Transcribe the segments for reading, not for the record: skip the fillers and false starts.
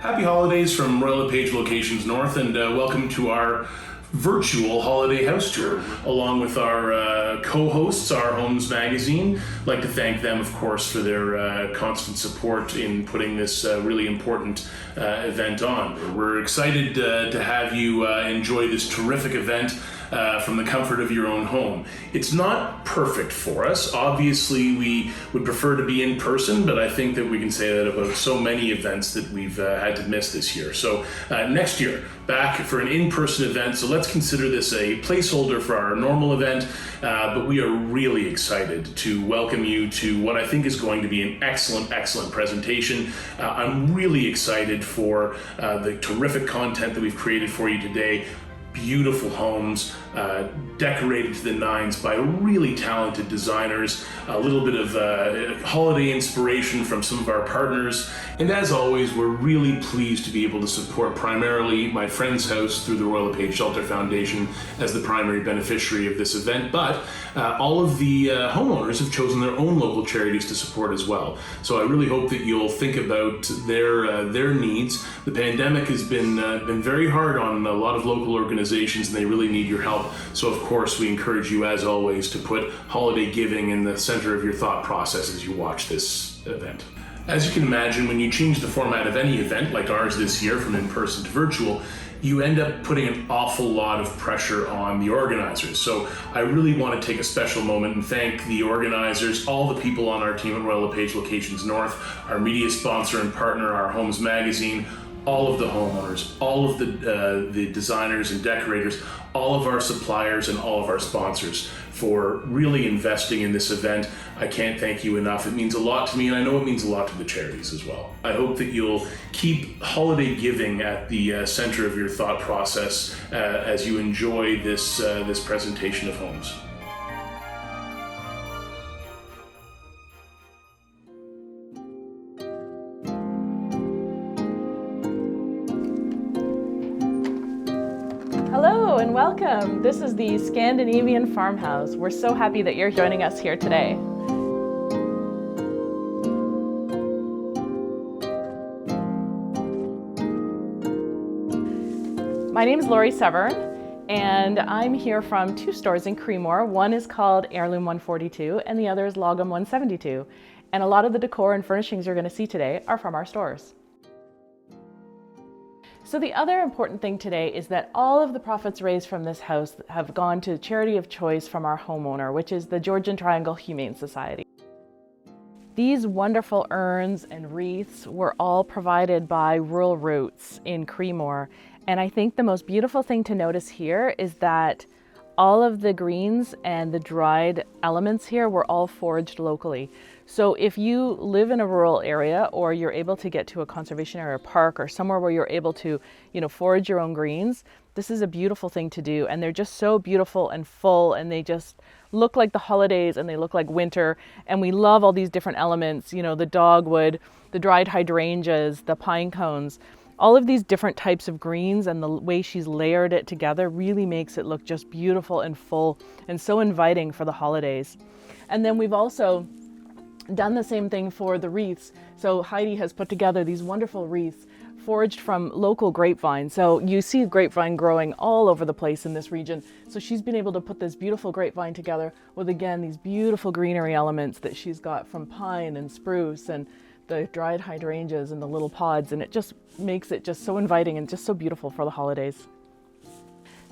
Happy holidays from Royal LePage Locations North, and welcome to our virtual holiday house tour, along with our co-hosts, Our Homes Magazine. I'd like to thank them, of course, for their constant support in putting this really important event on. We're excited to have you enjoy this terrific event from the comfort of your own home. It's not perfect for us. Obviously, we would prefer to be in person, but I think that we can say that about so many events that we've had to miss this year. So next year, back for an in-person event. So let's consider this a placeholder for our normal event, but we are really excited to welcome you to what I think is going to be an excellent presentation. I'm really excited for the terrific content that we've created for you today. Beautiful homes, decorated to the nines by really talented designers, a little bit of holiday inspiration from some of our partners. And as always, we're really pleased to be able to support primarily my friend's house through the Royal LePage Shelter Foundation as the primary beneficiary of this event, but all of the homeowners have chosen their own local charities to support as well. So I really hope that you'll think about their needs. The pandemic has been very hard on a lot of local organizations, and they really need your help. So of course, we encourage you, as always, to put holiday giving in the center of your thought process as you watch this event. As you can imagine, when you change the format of any event, like ours this year, from in-person to virtual, you end up putting an awful lot of pressure on the organizers. So I really want to take a special moment and thank the organizers, all the people on our team at Royal LePage Locations North, our media sponsor and partner, Our Homes Magazine, all of the homeowners, all of the designers and decorators, all of our suppliers and all of our sponsors for really investing in this event. I can't thank you enough. It means a lot to me, and I know it means a lot to the charities as well. I hope that you'll keep holiday giving at the center of your thought process as you enjoy this presentation of homes. Hello and welcome. This is the Scandinavian farmhouse. We're so happy that you're joining us here today. My name is Lori Severn, and I'm here from two stores in Creemore. One is called Heirloom 142 and the other is Logum 172. And a lot of the decor and furnishings you're going to see today are from our stores. So the other important thing today is that all of the profits raised from this house have gone to charity of choice from our homeowner, which is the Georgian Triangle Humane Society. These wonderful urns and wreaths were all provided by Rural Roots in Creemore. And I think the most beautiful thing to notice here is that all of the greens and the dried elements here were all foraged locally. So if you live in a rural area, or you're able to get to a conservation area, park, or somewhere where you're able to, forage your own greens, this is a beautiful thing to do. And they're just so beautiful and full, and they just look like the holidays, and they look like winter. And we love all these different elements, the dogwood, the dried hydrangeas, the pine cones. All of these different types of greens, and the way she's layered it together really makes it look just beautiful and full and so inviting for the holidays. And then we've also done the same thing for the wreaths. So Heidi has put together these wonderful wreaths foraged from local grapevine. So you see grapevine growing all over the place in this region. So she's been able to put this beautiful grapevine together with, again, these beautiful greenery elements that she's got from pine and spruce and the dried hydrangeas and the little pods, and it just makes it just so inviting and just so beautiful for the holidays.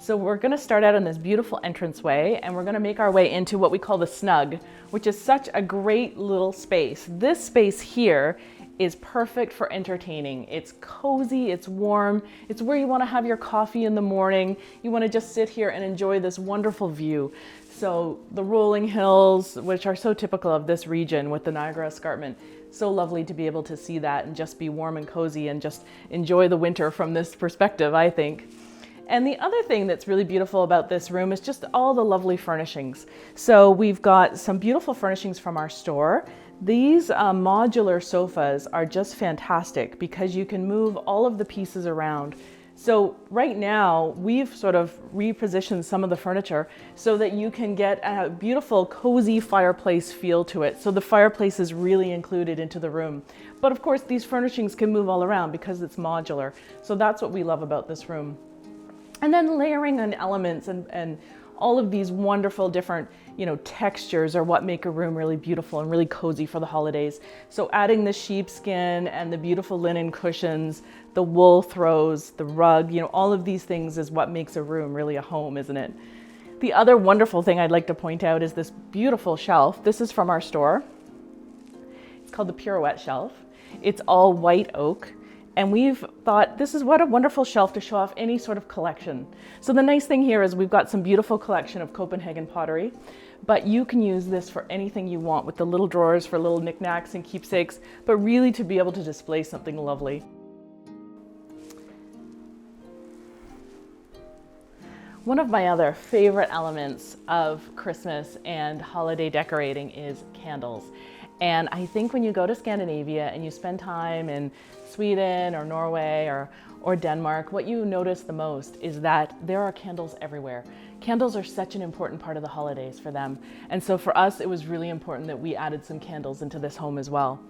So we're going to start out in this beautiful entranceway, and we're going to make our way into what we call the snug, which is such a great little space. This space here is perfect for entertaining. It's cozy, it's warm, it's where you want to have your coffee in the morning. You want to just sit here and enjoy this wonderful view. So the rolling hills, which are so typical of this region with the Niagara Escarpment, so lovely to be able to see that and just be warm and cozy and just enjoy the winter from this perspective, I think. And the other thing that's really beautiful about this room is just all the lovely furnishings. So we've got some beautiful furnishings from our store. These modular sofas are just fantastic because you can move all of the pieces around. So right now, we've sort of repositioned some of the furniture so that you can get a beautiful, cozy fireplace feel to it. So the fireplace is really included into the room. But of course, these furnishings can move all around because it's modular. So that's what we love about this room. And then layering on elements and all of these wonderful different, textures are what make a room really beautiful and really cozy for the holidays. So adding the sheepskin and the beautiful linen cushions, the wool throws, the rug, all of these things is what makes a room really a home, isn't it? The other wonderful thing I'd like to point out is this beautiful shelf. This is from our store. It's called the Pirouette shelf. It's all white oak. And we've thought this is what a wonderful shelf to show off any sort of collection. So the nice thing here is we've got some beautiful collection of Copenhagen pottery, but you can use this for anything you want with the little drawers for little knickknacks and keepsakes, but really to be able to display something lovely. One of my other favorite elements of Christmas and holiday decorating is candles. And I think when you go to Scandinavia and you spend time in Sweden or Norway or Denmark, what you notice the most is that there are candles everywhere. Candles are such an important part of the holidays for them. And so for us, it was really important that we added some candles into this home as well.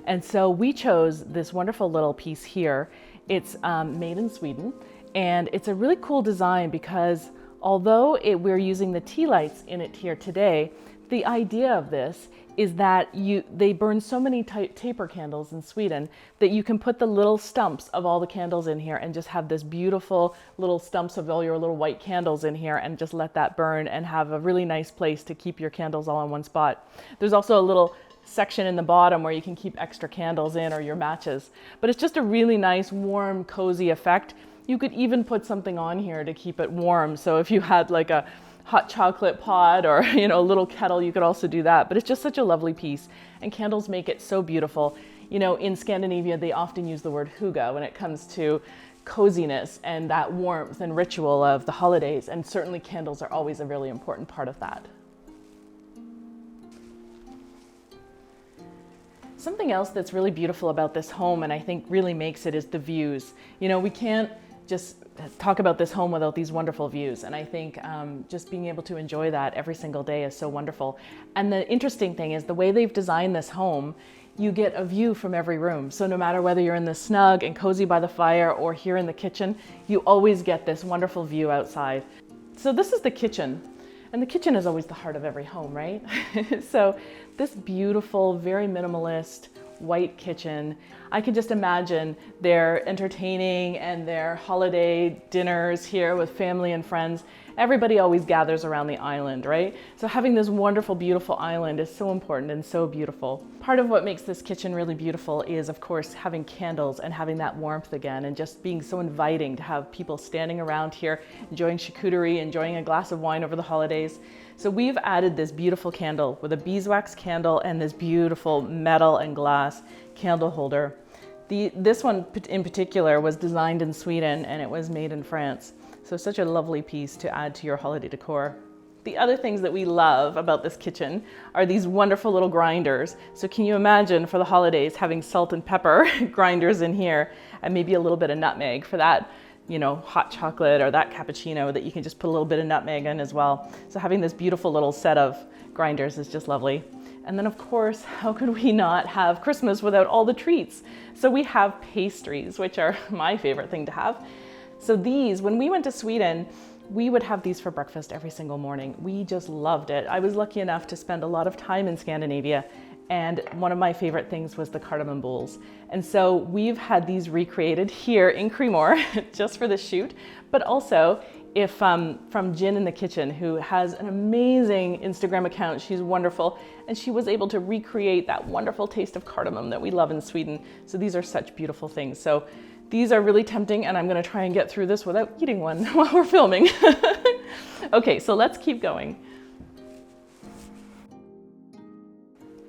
And so we chose this wonderful little piece here. It's made in Sweden, and it's a really cool design because although we're using the tea lights in it here today, the idea of this is that they burn so many taper candles in Sweden that you can put the little stumps of all the candles in here and just have this beautiful little stumps of all your little white candles in here and just let that burn and have a really nice place to keep your candles all in one spot. There's also a little section in the bottom where you can keep extra candles in or your matches. But it's just a really nice, warm, cozy effect. You could even put something on here to keep it warm. So if you had like a hot chocolate pot or a little kettle, you could also do that. But it's just such a lovely piece, and candles make it so beautiful. In Scandinavia, they often use the word hygge when it comes to coziness and that warmth and ritual of the holidays, and certainly candles are always a really important part of that. Something else that's really beautiful about this home, and I think really makes it, is the views. We can't just talk about this home without these wonderful views. And I think just being able to enjoy that every single day is so wonderful. And the interesting thing is the way they've designed this home, you get a view from every room. So no matter whether you're in the snug and cozy by the fire or here in the kitchen, you always get this wonderful view outside. So this is the kitchen. And the kitchen is always the heart of every home, right? So this beautiful, very minimalist, white kitchen. I can just imagine their entertaining and their holiday dinners here with family and friends. Everybody always gathers around the island, right? So having this wonderful, beautiful island is so important and so beautiful. Part of what makes this kitchen really beautiful is, of course, having candles and having that warmth again, and just being so inviting to have people standing around here, enjoying charcuterie, enjoying a glass of wine over the holidays. So we've added this beautiful candle with a beeswax candle and this beautiful metal and glass candle holder. This one in particular was designed in Sweden and it was made in France. So such a lovely piece to add to your holiday decor. The other things that we love about this kitchen are these wonderful little grinders. So can you imagine for the holidays having salt and pepper grinders in here and maybe a little bit of nutmeg for that, hot chocolate or that cappuccino that you can just put a little bit of nutmeg in as well. So having this beautiful little set of grinders is just lovely. And then of course, how could we not have Christmas without all the treats? So we have pastries, which are my favorite thing to have. So these, when we went to Sweden, we would have these for breakfast every single morning. We just loved it. I was lucky enough to spend a lot of time in Scandinavia, and one of my favorite things was the cardamom bowls. And so we've had these recreated here in Creemore just for the shoot, but also if from Gin in the Kitchen, who has an amazing Instagram account. She's wonderful, and she was able to recreate that wonderful taste of cardamom that we love in Sweden. So these are such beautiful things. So these are really tempting, and I'm gonna try and get through this without eating one while we're filming. Okay, so let's keep going.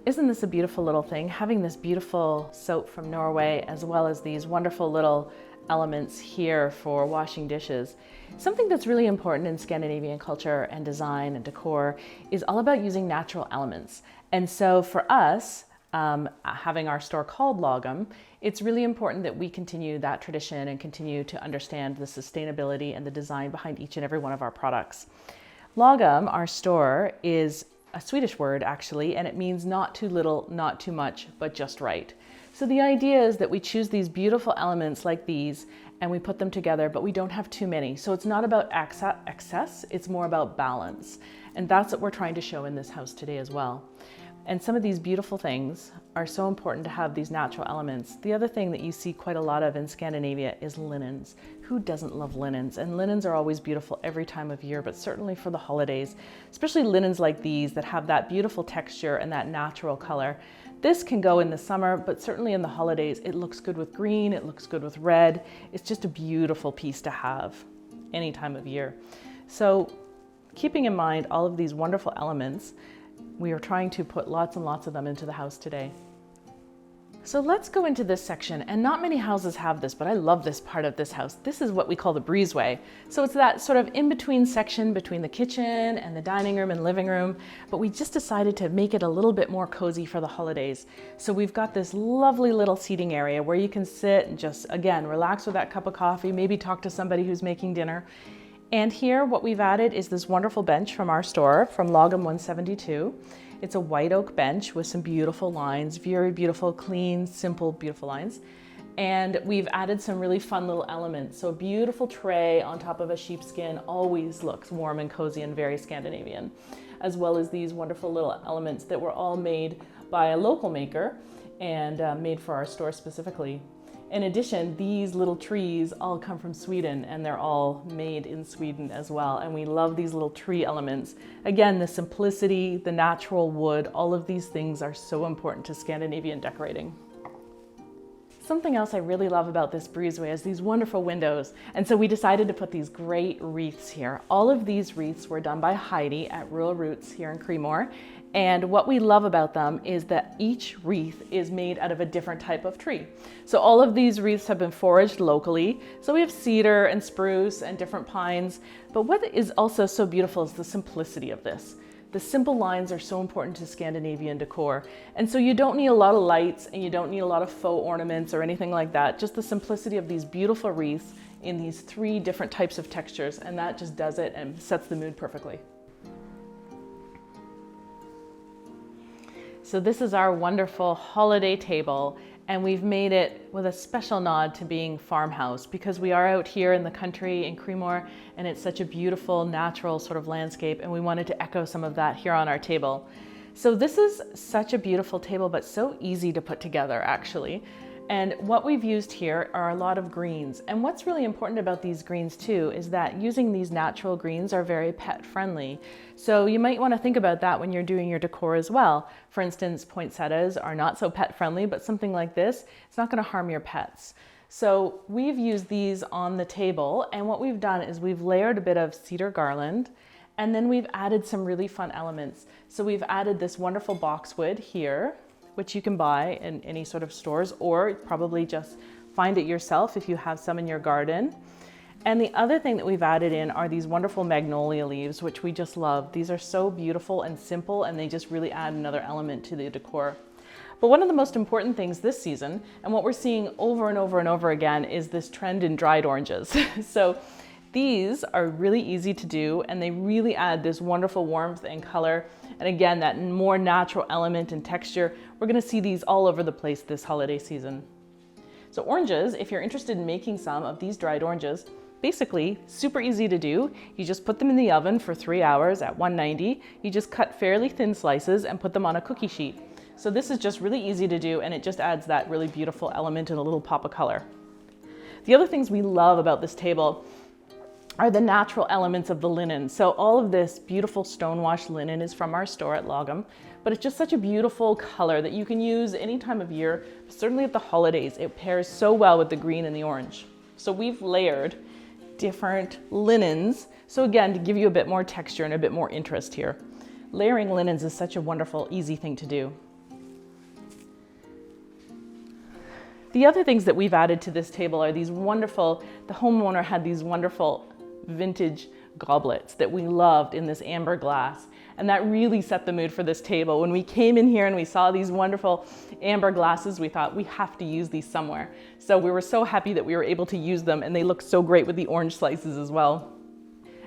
Isn't this a beautiful little thing? Having this beautiful soap from Norway, as well as these wonderful little elements here for washing dishes. Something that's really important in Scandinavian culture and design and decor is all about using natural elements. And so for us, having our store called Logum, it's really important that we continue that tradition and continue to understand the sustainability and the design behind each and every one of our products. Lagom, our store, is a Swedish word actually, and it means not too little, not too much, but just right. So the idea is that we choose these beautiful elements like these and we put them together, but we don't have too many. So it's not about excess, it's more about balance. And that's what we're trying to show in this house today as well. And some of these beautiful things are so important to have these natural elements. The other thing that you see quite a lot of in Scandinavia is linens. Who doesn't love linens? And linens are always beautiful every time of year, but certainly for the holidays, especially linens like these that have that beautiful texture and that natural color. This can go in the summer, but certainly in the holidays, it looks good with green, it looks good with red. It's just a beautiful piece to have any time of year. So keeping in mind all of these wonderful elements, we are trying to put lots and lots of them into the house today. So let's go into this section, and not many houses have this, but I love this part of this house. This is what we call the breezeway. So it's that sort of in-between section between the kitchen and the dining room and living room, but we just decided to make it a little bit more cozy for the holidays. So we've got this lovely little seating area where you can sit and just, again, relax with that cup of coffee, maybe talk to somebody who's making dinner. And here what we've added is this wonderful bench from our store, from Lagom 172. It's a white oak bench with some beautiful lines, very beautiful, clean, simple, beautiful lines. And we've added some really fun little elements. So a beautiful tray on top of a sheepskin always looks warm and cozy and very Scandinavian, as well as these wonderful little elements that were all made by a local maker and made for our store specifically. In addition, these little trees all come from Sweden and they're all made in Sweden as well. And we love these little tree elements. Again, the simplicity, the natural wood, all of these things are so important to Scandinavian decorating. Something else I really love about this breezeway is these wonderful windows. And so we decided to put these great wreaths here. All of these wreaths were done by Heidi at Rural Roots here in Creemore. And what we love about them is that each wreath is made out of a different type of tree. So all of these wreaths have been foraged locally. So we have cedar and spruce and different pines. But what is also so beautiful is the simplicity of this. The simple lines are so important to Scandinavian decor. And so you don't need a lot of lights and you don't need a lot of faux ornaments or anything like that. Just the simplicity of these beautiful wreaths in these 3 different types of textures. And that just does it and sets the mood perfectly. So this is our wonderful holiday table, and we've made it with a special nod to being farmhouse because we are out here in the country in Creemore and it's such a beautiful natural sort of landscape, and we wanted to echo some of that here on our table. So this is such a beautiful table, but so easy to put together actually. And what we've used here are a lot of greens. And what's really important about these greens too is that using these natural greens are very pet friendly. So you might want to think about that when you're doing your decor as well. For instance, poinsettias are not so pet friendly, but something like this, it's not going to harm your pets. So we've used these on the table, and what we've done is we've layered a bit of cedar garland, and then we've added some really fun elements. So we've added this wonderful boxwood here, which you can buy in any sort of stores, or probably just find it yourself if you have some in your garden. And the other thing that we've added in are these wonderful magnolia leaves, which we just love. These are so beautiful and simple, and they just really add another element to the decor. But one of the most important things this season, and what we're seeing over and over and over again, is this trend in dried oranges. So these are really easy to do, and they really add this wonderful warmth and color. And again, that more natural element and texture. We're gonna see these all over the place this holiday season. So oranges, if you're interested in making some of these dried oranges, basically super easy to do. You just put them in the oven for 3 hours at 190. You just cut fairly thin slices and put them on a cookie sheet. So this is just really easy to do, and it just adds that really beautiful element and a little pop of color. The other things we love about this table are the natural elements of the linen. So all of this beautiful stone-washed linen is from our store at Lagom, but it's just such a beautiful color that you can use any time of year, certainly at the holidays. It pairs so well with the green and the orange. So we've layered different linens. So again, to give you a bit more texture and a bit more interest here. Layering linens is such a wonderful, easy thing to do. The other things that we've added to this table are these wonderful, the homeowner had these wonderful vintage goblets that we loved in this amber glass. And that really set the mood for this table. When we came in here and we saw these wonderful amber glasses, we thought we have to use these somewhere. So we were so happy that we were able to use them, and they look so great with the orange slices as well.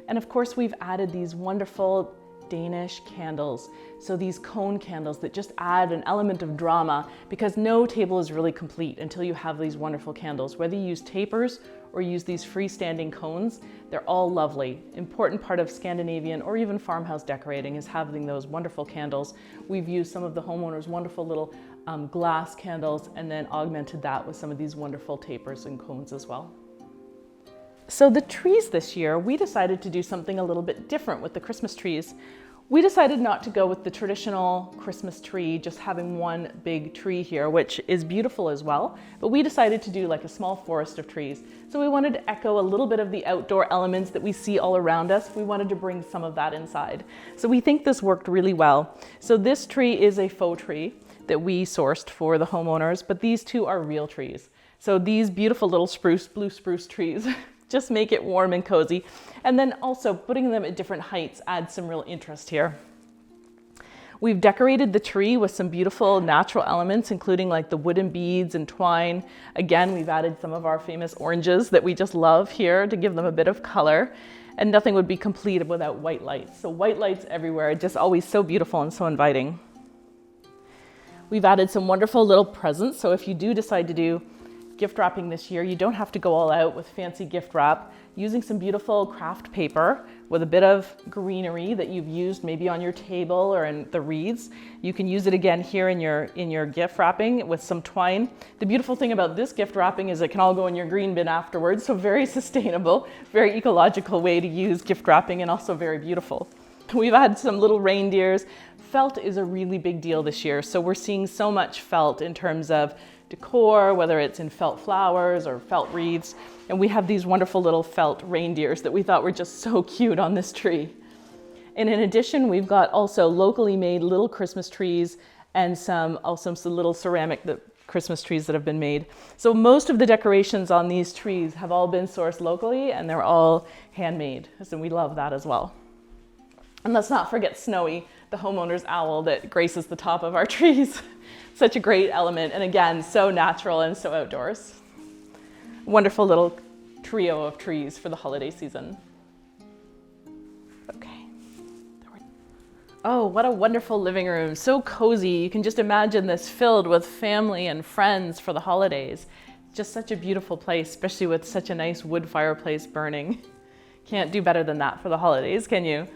And of course, we've added these wonderful Danish candles. So these cone candles that just add an element of drama, because no table is really complete until you have these wonderful candles. Whether you use tapers or use these freestanding cones, they're all lovely. Important part of Scandinavian or even farmhouse decorating is having those wonderful candles. We've used some of the homeowners' wonderful little glass candles and then augmented that with some of these wonderful tapers and cones as well. So the trees this year, we decided to do something a little bit different with the Christmas trees. We decided not to go with the traditional Christmas tree, just having one big tree here, which is beautiful as well, but we decided to do like a small forest of trees. So we wanted to echo a little bit of the outdoor elements that we see all around us. We wanted to bring some of that inside. So we think this worked really well. So this tree is a faux tree that we sourced for the homeowners, but these two are real trees. So these beautiful little blue spruce trees just make it warm and cozy. And then also putting them at different heights adds some real interest here. We've decorated the tree with some beautiful natural elements, including like the wooden beads and twine. Again, we've added some of our famous oranges that we just love here to give them a bit of color. And nothing would be complete without white lights. So white lights everywhere, just always so beautiful and so inviting. We've added some wonderful little presents. So if you do decide to do gift wrapping this year, you don't have to go all out with fancy gift wrap. Using some beautiful craft paper with a bit of greenery that you've used maybe on your table or in the wreaths, you can use it again here in your gift wrapping with some twine. The beautiful thing about this gift wrapping is it can all go in your green bin afterwards, so very sustainable, very ecological way to use gift wrapping, and also very beautiful. We've had some little reindeers. Felt is a really big deal this year, so we're seeing so much felt in terms of decor, whether it's in felt flowers or felt wreaths. And we have these wonderful little felt reindeers that we thought were just so cute on this tree. And in addition, we've got also locally made little Christmas trees and some little ceramic Christmas trees that have been made. So most of the decorations on these trees have all been sourced locally, and they're all handmade. So we love that as well. And let's not forget Snowy, the homeowner's owl that graces the top of our trees. Such a great element, and again, so natural and so outdoors. Wonderful little trio of trees for the holiday season. Okay. Oh, what a wonderful living room. So cozy. You can just imagine this filled with family and friends for the holidays. Just such a beautiful place, especially with such a nice wood fireplace burning. Can't do better than that for the holidays, can you?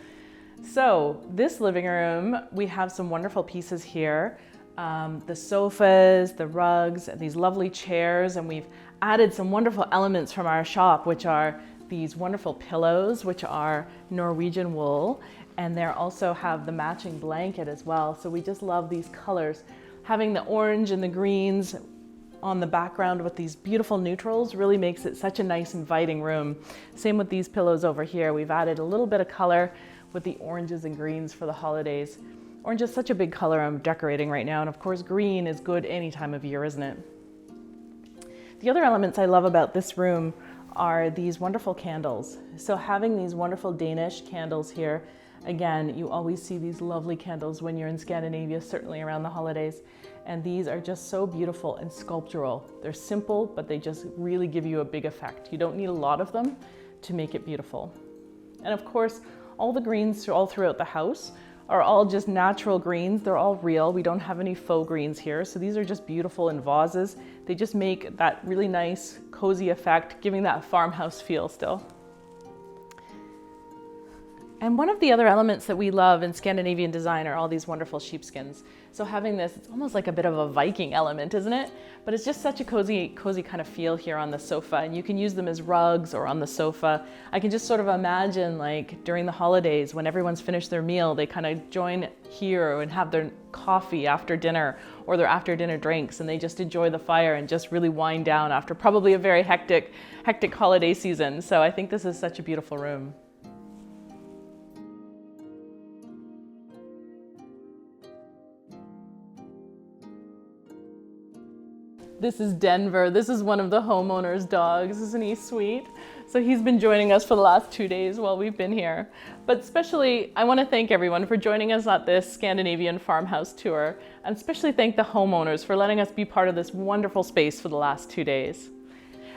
So this living room, we have some wonderful pieces here. The sofas, the rugs, these lovely chairs, and we've added some wonderful elements from our shop, which are these wonderful pillows, which are Norwegian wool, and they also have the matching blanket as well. So we just love these colors. Having the orange and the greens on the background with these beautiful neutrals really makes it such a nice, inviting room. Same with these pillows over here. We've added a little bit of color with the oranges and greens for the holidays. Orange is such a big color I'm decorating right now, and of course green is good any time of year, isn't it? The other elements I love about this room are these wonderful candles. So having these wonderful Danish candles here, again, you always see these lovely candles when you're in Scandinavia, certainly around the holidays, and these are just so beautiful and sculptural. They're simple, but they just really give you a big effect. You don't need a lot of them to make it beautiful. And of course, all the greens all throughout the house are all just natural greens. They're all real. We don't have any faux greens here. So these are just beautiful in vases. They just make that really nice, cozy effect, giving that farmhouse feel still. And one of the other elements that we love in Scandinavian design are all these wonderful sheepskins. So having this, it's almost like a bit of a Viking element, isn't it? But it's just such a cozy kind of feel here on the sofa, and you can use them as rugs or on the sofa. I can just sort of imagine like during the holidays when everyone's finished their meal, they kind of join here and have their coffee after dinner or their after dinner drinks, and they just enjoy the fire and just really wind down after probably a very hectic holiday season. So I think this is such a beautiful room. This is Denver. This is one of the homeowner's dogs. Isn't he sweet? So he's been joining us for the last 2 days while we've been here. But especially, I want to thank everyone for joining us at this Scandinavian farmhouse tour, and especially thank the homeowners for letting us be part of this wonderful space for the last 2 days.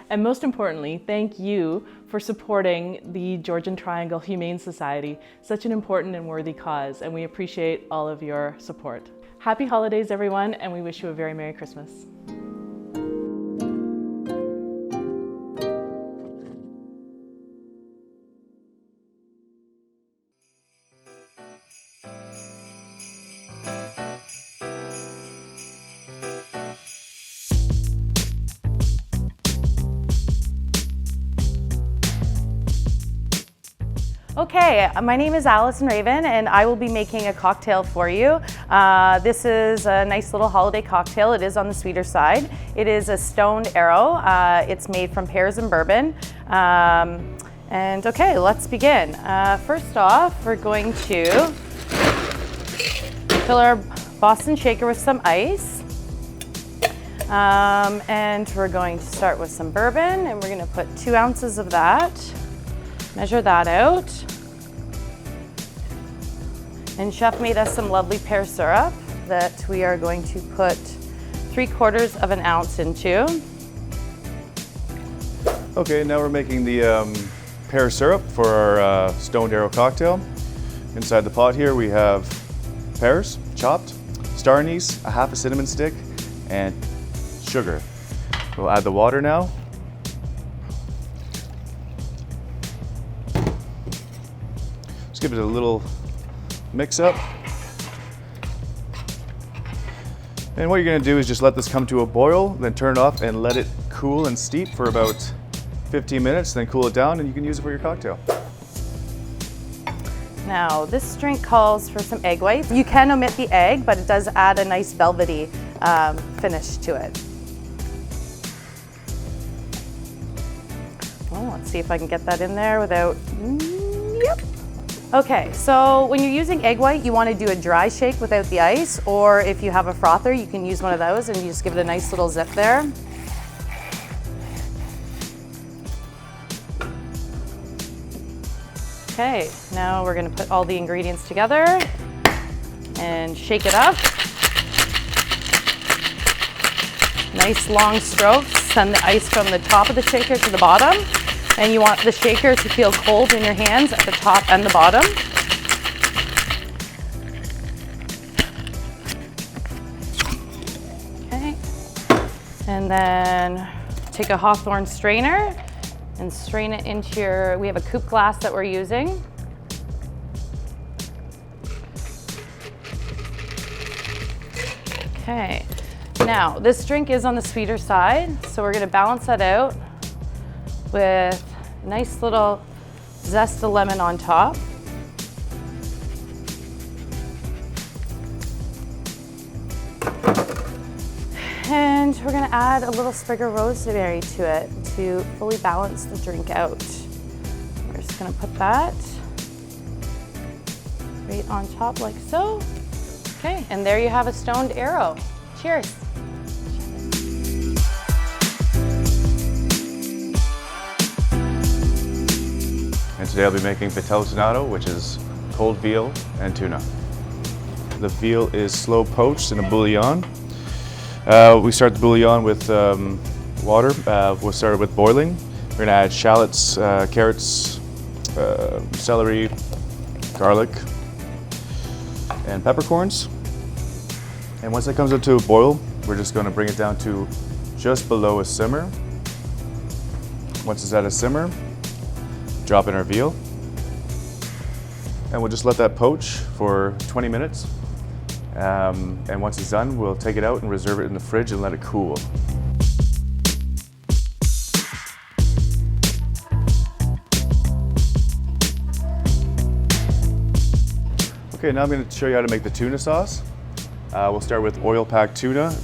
And most importantly, thank you for supporting the Georgian Triangle Humane Society, such an important and worthy cause, and we appreciate all of your support. Happy holidays, everyone, and we wish you a very Merry Christmas. Okay, my name is Allison Raven and I will be making a cocktail for you. This is a nice little holiday cocktail. It is on the sweeter side. It is a stoned arrow. It's made from pears and bourbon. And okay, let's begin. First off, we're going to fill our Boston shaker with some ice. And we're going to start with some bourbon, and we're going to put 2 ounces of that. Measure that out. And Chef made us some lovely pear syrup that we are going to put 3/4 of an ounce into. Okay, now we're making the pear syrup for our stoned arrow cocktail. Inside the pot here we have pears, chopped, star anise, a half a cinnamon stick, and sugar. We'll add the water now. Just give it a little mix up. And what you're gonna do is just let this come to a boil, then turn it off and let it cool and steep for about 15 minutes, then cool it down and you can use it for your cocktail. Now, this drink calls for some egg whites. You can omit the egg, but it does add a nice velvety finish to it. Well, let's see if I can get that in there without, yep. Okay, so when you're using egg white, you want to do a dry shake without the ice, or if you have a frother, you can use one of those and you just give it a nice little zip there. Okay, now we're going to put all the ingredients together and shake it up. Nice long strokes. Send the ice from the top of the shaker to the bottom. And you want the shaker to feel cold in your hands at the top and the bottom. Okay. And then take a Hawthorne strainer and strain it into your, we have a coupe glass that we're using. Okay. Now, this drink is on the sweeter side, so we're going to balance that out with a nice little zest of lemon on top. And we're going to add a little sprig of rosemary to it to fully balance the drink out. We're just going to put that right on top like so. Okay, and there you have a stoned arrow. Cheers. And today I'll be making Vitello tonnato, which is cold veal and tuna. The veal is slow poached in a bouillon. We start the bouillon with water. We'll start with boiling. We're gonna add shallots, carrots, celery, garlic, and peppercorns. And once it comes up to a boil, we're just gonna bring it down to just below a simmer. Once it's at a simmer, drop in our veal, and we'll just let that poach for 20 minutes. And once it's done, we'll take it out and reserve it in the fridge and let it cool. Okay, now I'm going to show you how to make the tuna sauce. We'll start with oil-packed tuna,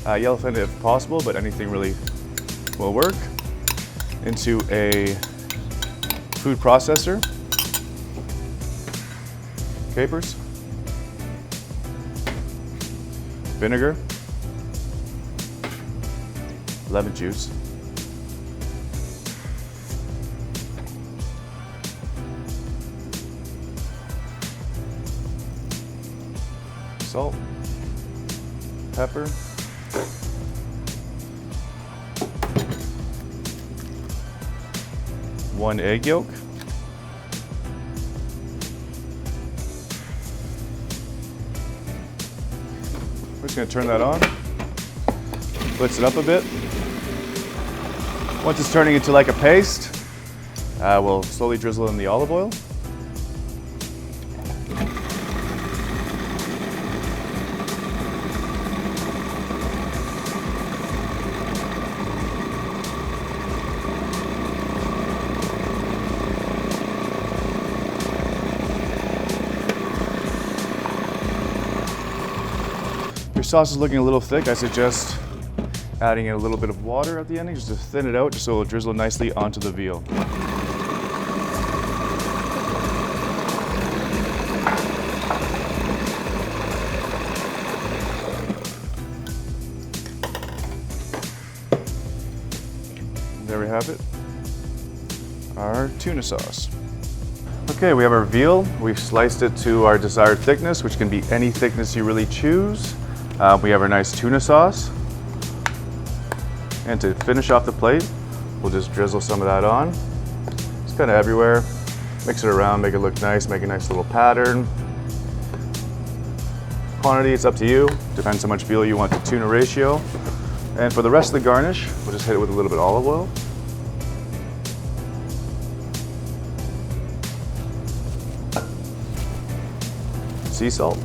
yellowfin if possible, but anything really will work, into a food processor, capers, vinegar, lemon juice. Salt, pepper, one egg yolk, we're just going to turn that on, blitz it up a bit. Once it's turning into like a paste, we'll slowly drizzle in the olive oil. Your sauce is looking a little thick. I suggest adding in a little bit of water at the ending just to thin it out, just so it'll drizzle nicely onto the veal. There we have it, our tuna sauce. Okay, we have our veal. We've sliced it to our desired thickness, which can be any thickness you really choose. We have our nice tuna sauce. And to finish off the plate, we'll just drizzle some of that on. It's kind of everywhere. Mix it around, make it look nice, make a nice little pattern. Quantity, it's up to you. Depends how much veal you want to tuna ratio. And for the rest of the garnish, we'll just hit it with a little bit of olive oil. Sea salt.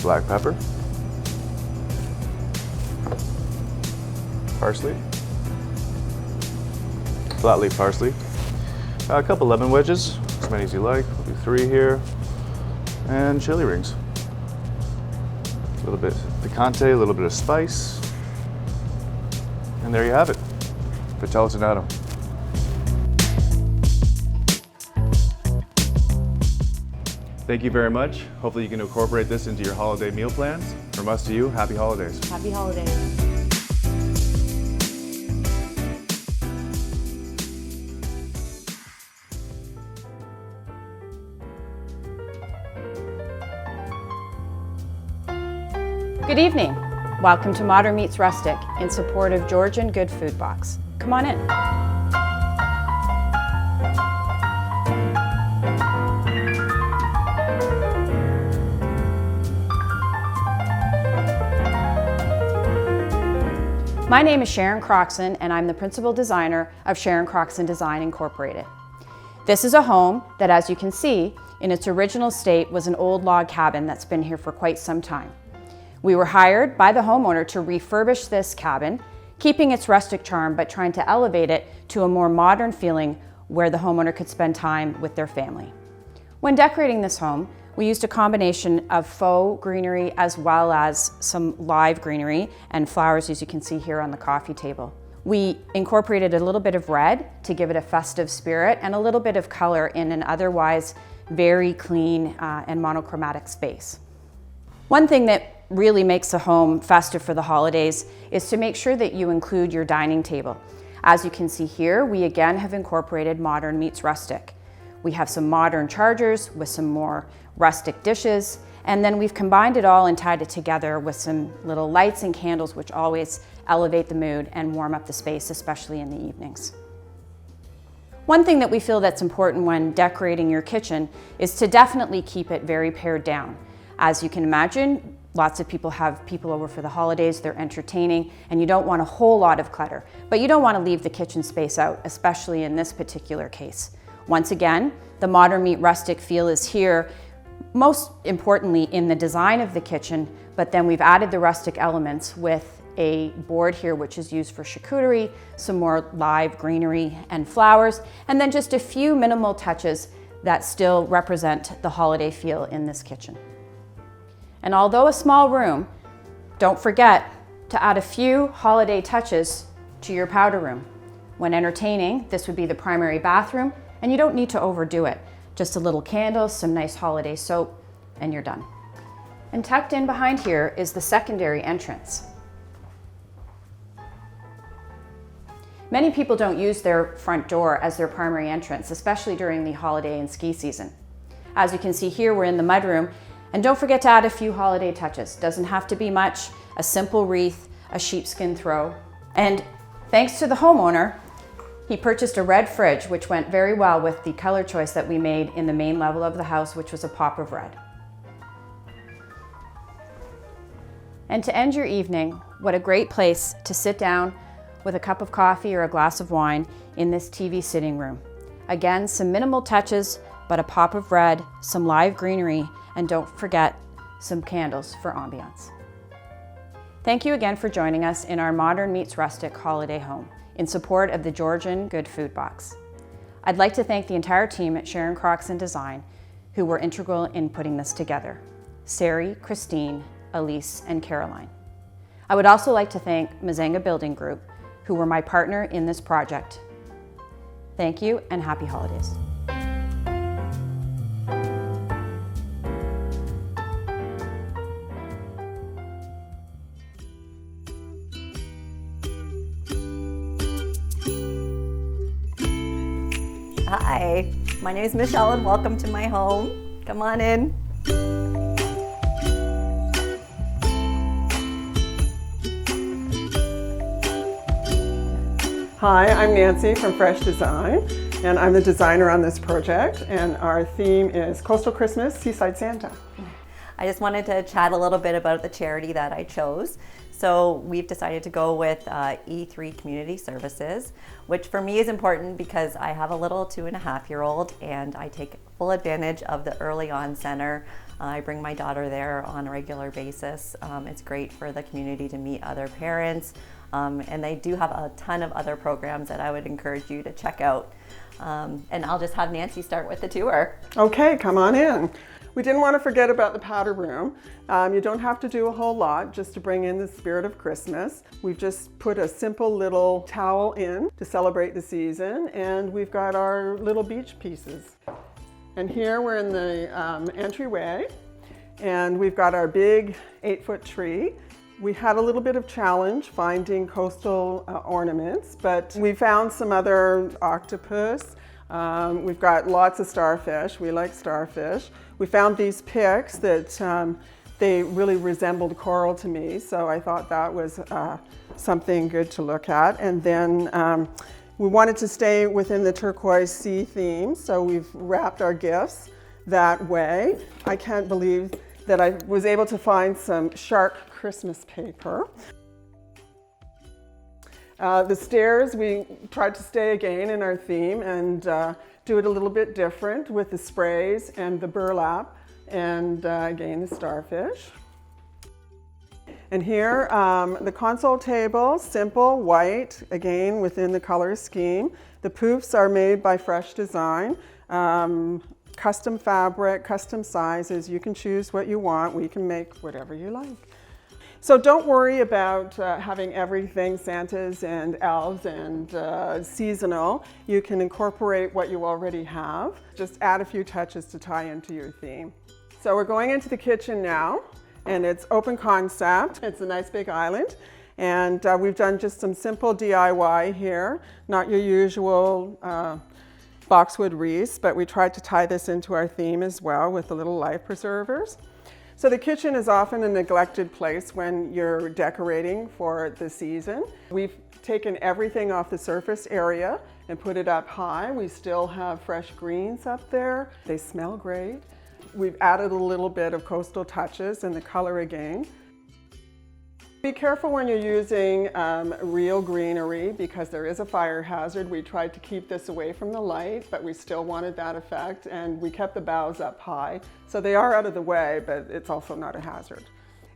Black pepper. Parsley. Flat leaf parsley. A couple lemon wedges, as many as you like. We'll do 3 here. And chili rings. A little bit picante, a little bit of spice. And there you have it. Vitello tonnato. Thank you very much. Hopefully you can incorporate this into your holiday meal plans. From us to you, happy holidays. Happy holidays. Good evening. Welcome to Modern Meets Rustic in support of Georgian Good Food Box. Come on in. My name is Sharon Croxon, and I'm the principal designer of Sharon Croxon Design Incorporated. This is a home that, as you can see, in its original state was an old log cabin that's been here for quite some time. We were hired by the homeowner to refurbish this cabin, keeping its rustic charm but trying to elevate it to a more modern feeling where the homeowner could spend time with their family. When decorating this home, we used a combination of faux greenery as well as some live greenery and flowers, as you can see here on the coffee table. We incorporated a little bit of red to give it a festive spirit and a little bit of color in an otherwise very clean and monochromatic space. One thing that really makes a home festive for the holidays is to make sure that you include your dining table. As you can see here, we again have incorporated modern meets rustic. We have some modern chargers with some more rustic dishes, and then we've combined it all and tied it together with some little lights and candles, which always elevate the mood and warm up the space, especially in the evenings. One thing that we feel that's important when decorating your kitchen is to definitely keep it very pared down. As you can imagine, lots of people have people over for the holidays, they're entertaining, and you don't want a whole lot of clutter, but you don't want to leave the kitchen space out, especially in this particular case. Once again, the modern meet rustic feel is here, most importantly in the design of the kitchen, but then we've added the rustic elements with a board here which is used for charcuterie, some more live greenery and flowers, and then just a few minimal touches that still represent the holiday feel in this kitchen. And although a small room, don't forget to add a few holiday touches to your powder room. When entertaining, this would be the primary bathroom, and you don't need to overdo it. Just a little candle, some nice holiday soap, and you're done. And tucked in behind here is the secondary entrance. Many people don't use their front door as their primary entrance, especially during the holiday and ski season. As you can see here, we're in the mudroom, and don't forget to add a few holiday touches. Doesn't have to be much, a simple wreath, a sheepskin throw. And thanks to the homeowner, he purchased a red fridge, which went very well with the color choice that we made in the main level of the house, which was a pop of red. And to end your evening, what a great place to sit down with a cup of coffee or a glass of wine in this TV sitting room. Again, some minimal touches, but a pop of red, some live greenery, and don't forget some candles for ambiance. Thank you again for joining us in our modern meets rustic holiday home in support of the Georgian Good Food Box. I'd like to thank the entire team at Sharon Croxon Design who were integral in putting this together. Sari, Christine, Elise, and Caroline. I would also like to thank Mazenga Building Group, who were my partner in this project. Thank you and happy holidays. Hi, my name is Michelle and welcome to my home. Come on in. Hi, I'm Nancy from Fresh Design, and I'm the designer on this project, and our theme is Coastal Christmas, Seaside Santa. I just wanted to chat a little bit about the charity that I chose. So we've decided to go with E3 Community Services, which for me is important because I have a little 2.5-year-old and I take full advantage of the early on center. I bring my daughter there on a regular basis. It's great for the community to meet other parents. And they do have a ton of other programs that I would encourage you to check out. And I'll just have Nancy start with the tour. Okay, come on in. We didn't want to forget about the powder room. You don't have to do a whole lot just to bring in the spirit of Christmas. We've just put a simple little towel in to celebrate the season, and we've got our little beach pieces. And here we're in the entryway, and we've got our big 8-foot tree. We had a little bit of challenge finding coastal ornaments, but we found some other octopus. We've got lots of starfish. We like starfish. We found these picks that they really resembled coral to me, so I thought that was something good to look at. And then we wanted to stay within the turquoise sea theme, so we've wrapped our gifts that way. I can't believe that I was able to find some shark Christmas paper. The stairs, we tried to stay again in our theme and do it a little bit different with the sprays and the burlap and again the starfish. And here, the console table, simple, white, again within the color scheme. The poofs are made by Fresh Design. Custom fabric, custom sizes, you can choose what you want. We can make whatever you like. So don't worry about having everything Santas and elves and seasonal. You can incorporate what you already have. Just add a few touches to tie into your theme. So we're going into the kitchen now, and it's open concept. It's a nice big island. And we've done just some simple DIY here, not your usual boxwood wreaths, but we tried to tie this into our theme as well with the little life preservers. So the kitchen is often a neglected place when you're decorating for the season. We've taken everything off the surface area and put it up high. We still have fresh greens up there. They smell great. We've added a little bit of coastal touches and the color again. Be careful when you're using real greenery because there is a fire hazard. We tried to keep this away from the light, but we still wanted that effect, and we kept the boughs up high. So they are out of the way, but it's also not a hazard.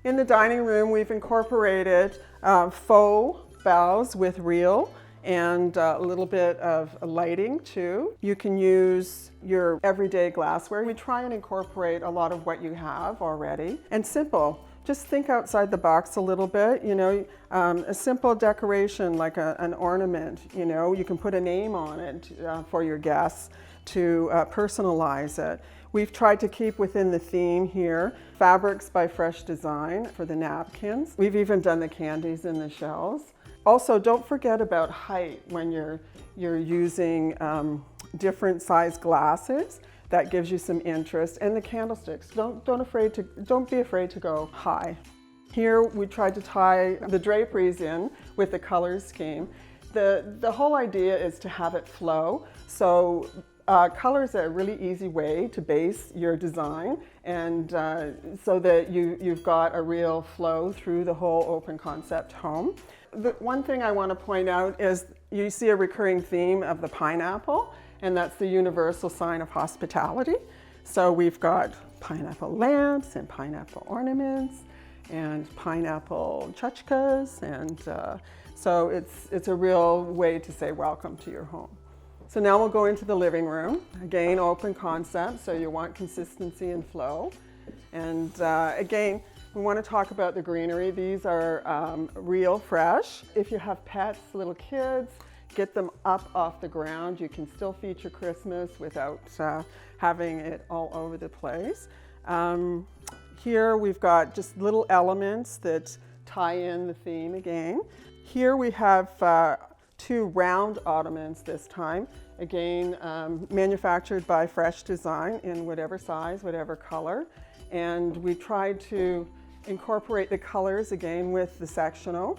In the dining room, we've incorporated faux boughs with real and a little bit of lighting too. You can use your everyday glassware. We try and incorporate a lot of what you have already, and simple. Just think outside the box a little bit, you know, a simple decoration like an ornament, you know, you can put a name on it for your guests to personalize it. We've tried to keep within the theme here. Fabrics by Fresh Design for the napkins. We've even done the candies in the shells. Also, don't forget about height when you're using different size glasses. That gives you some interest. And the candlesticks, don't be afraid to go high. Here we tried to tie the draperies in with the color scheme. The whole idea is to have it flow. So color is a really easy way to base your design, and so that you've got a real flow through the whole open concept home. The one thing I want to point out is you see a recurring theme of the pineapple, and that's the universal sign of hospitality. So we've got pineapple lamps and pineapple ornaments and pineapple tchotchkes, and so it's a real way to say welcome to your home. So now we'll go into the living room. Again, open concept, so you want consistency and flow. And again, we want to talk about the greenery. These are real fresh. If you have pets, little kids, get them up off the ground. You can still feature Christmas without having it all over the place. Here we've got just little elements that tie in the theme again. Here we have 2 round ottomans this time. Again, manufactured by Fresh Design in whatever size, whatever color. And we tried to incorporate the colors again with the sectional.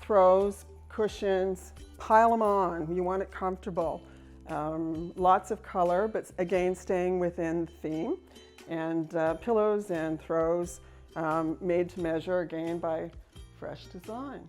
Throws, cushions, pile them on. You want it comfortable. Lots of color, but again, staying within the theme. And pillows and throws made to measure, again, by Fresh Design.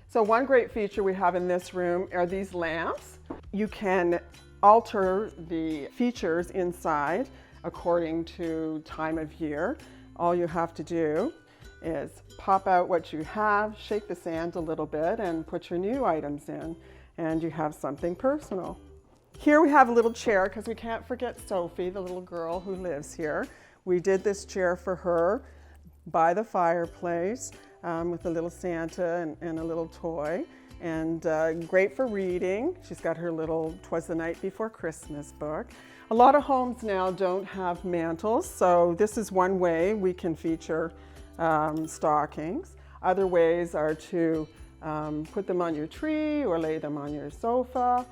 So one great feature we have in this room are these lamps. You can alter the features inside according to time of year. All you have to do is pop out what you have, shake the sand a little bit, and put your new items in, and you have something personal. Here we have a little chair, because we can't forget Sophie, the little girl who lives here. We did this chair for her by the fireplace with a little Santa and a little toy, and great for reading. She's got her little 'Twas the Night Before Christmas book. A lot of homes now don't have mantles, so this is one way we can feature stockings. Other ways are to put them on your tree or lay them on your sofa.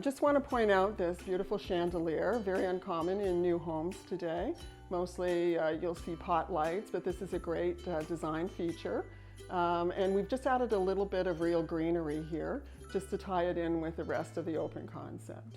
Just want to point out this beautiful chandelier, very uncommon in new homes today. Mostly you'll see pot lights, but this is a great design feature. And we've just added a little bit of real greenery here, just to tie it in with the rest of the open concept.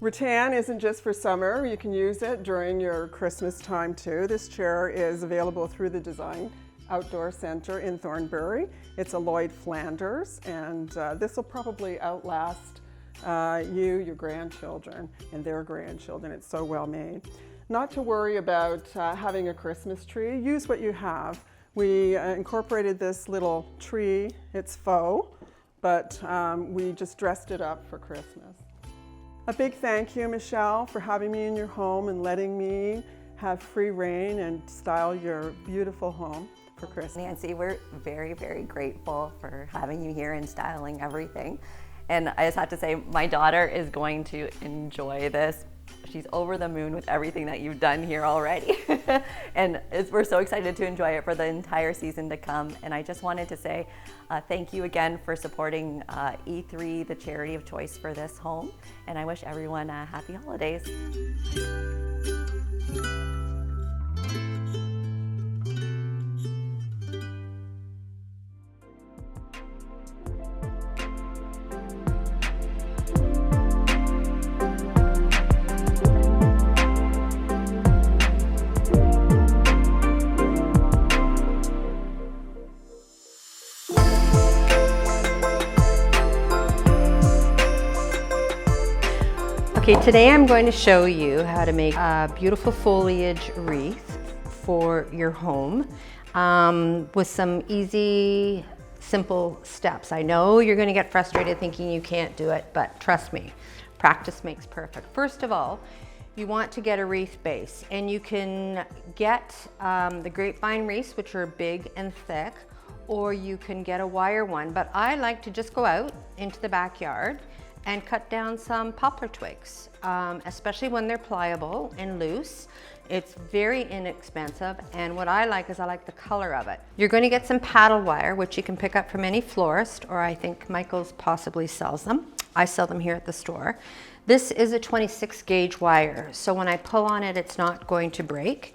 Rattan isn't just for summer, you can use it during your Christmas time too. This chair is available through the Design Outdoor Center in Thornbury. It's a Lloyd Flanders, and this will probably outlast your grandchildren, and their grandchildren. It's so well made. Not to worry about having a Christmas tree. Use what you have. We incorporated this little tree. It's faux, but we just dressed it up for Christmas. A big thank you, Michelle, for having me in your home and letting me have free reign and style your beautiful home for Christmas. Nancy, we're very, very grateful for having you here and styling everything. And I just have to say, my daughter is going to enjoy this. She's over the moon with everything that you've done here already. And we're so excited to enjoy it for the entire season to come. And I just wanted to say thank you again for supporting E3, the charity of choice for this home. And I wish everyone happy holidays. Okay, today I'm going to show you how to make a beautiful foliage wreath for your home with some easy, simple steps. I know you're going to get frustrated thinking you can't do it, but trust me, practice makes perfect. First of all, you want to get a wreath base, and you can get the grapevine wreaths, which are big and thick, or you can get a wire one, but I like to just go out into the backyard and cut down some poplar twigs, especially when they're pliable and loose. It's very inexpensive, and what I like is I like the color of it. You're going to get some paddle wire, which you can pick up from any florist, or I think Michael's possibly sells them. I sell them here at the store. This is a 26 gauge wire, so when I pull on it, it's not going to break.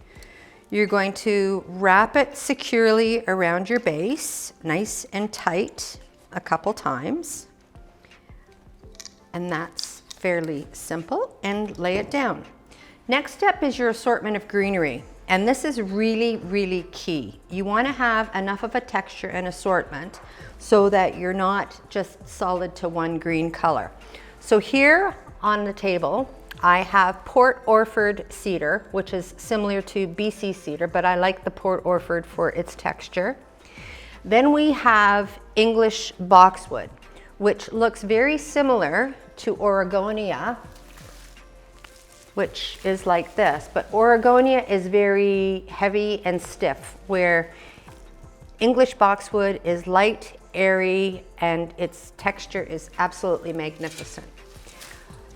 You're going to wrap it securely around your base, nice and tight, a couple times. And that's fairly simple, and lay it down. Next step is your assortment of greenery. And this is really, really key. You want to have enough of a texture and assortment so that you're not just solid to one green color. So here on the table, I have Port Orford cedar, which is similar to BC cedar, but I like the Port Orford for its texture. Then we have English boxwood, which looks very similar to Oregonia, which is like this, but Oregonia is very heavy and stiff, where English boxwood is light, airy, and its texture is absolutely magnificent.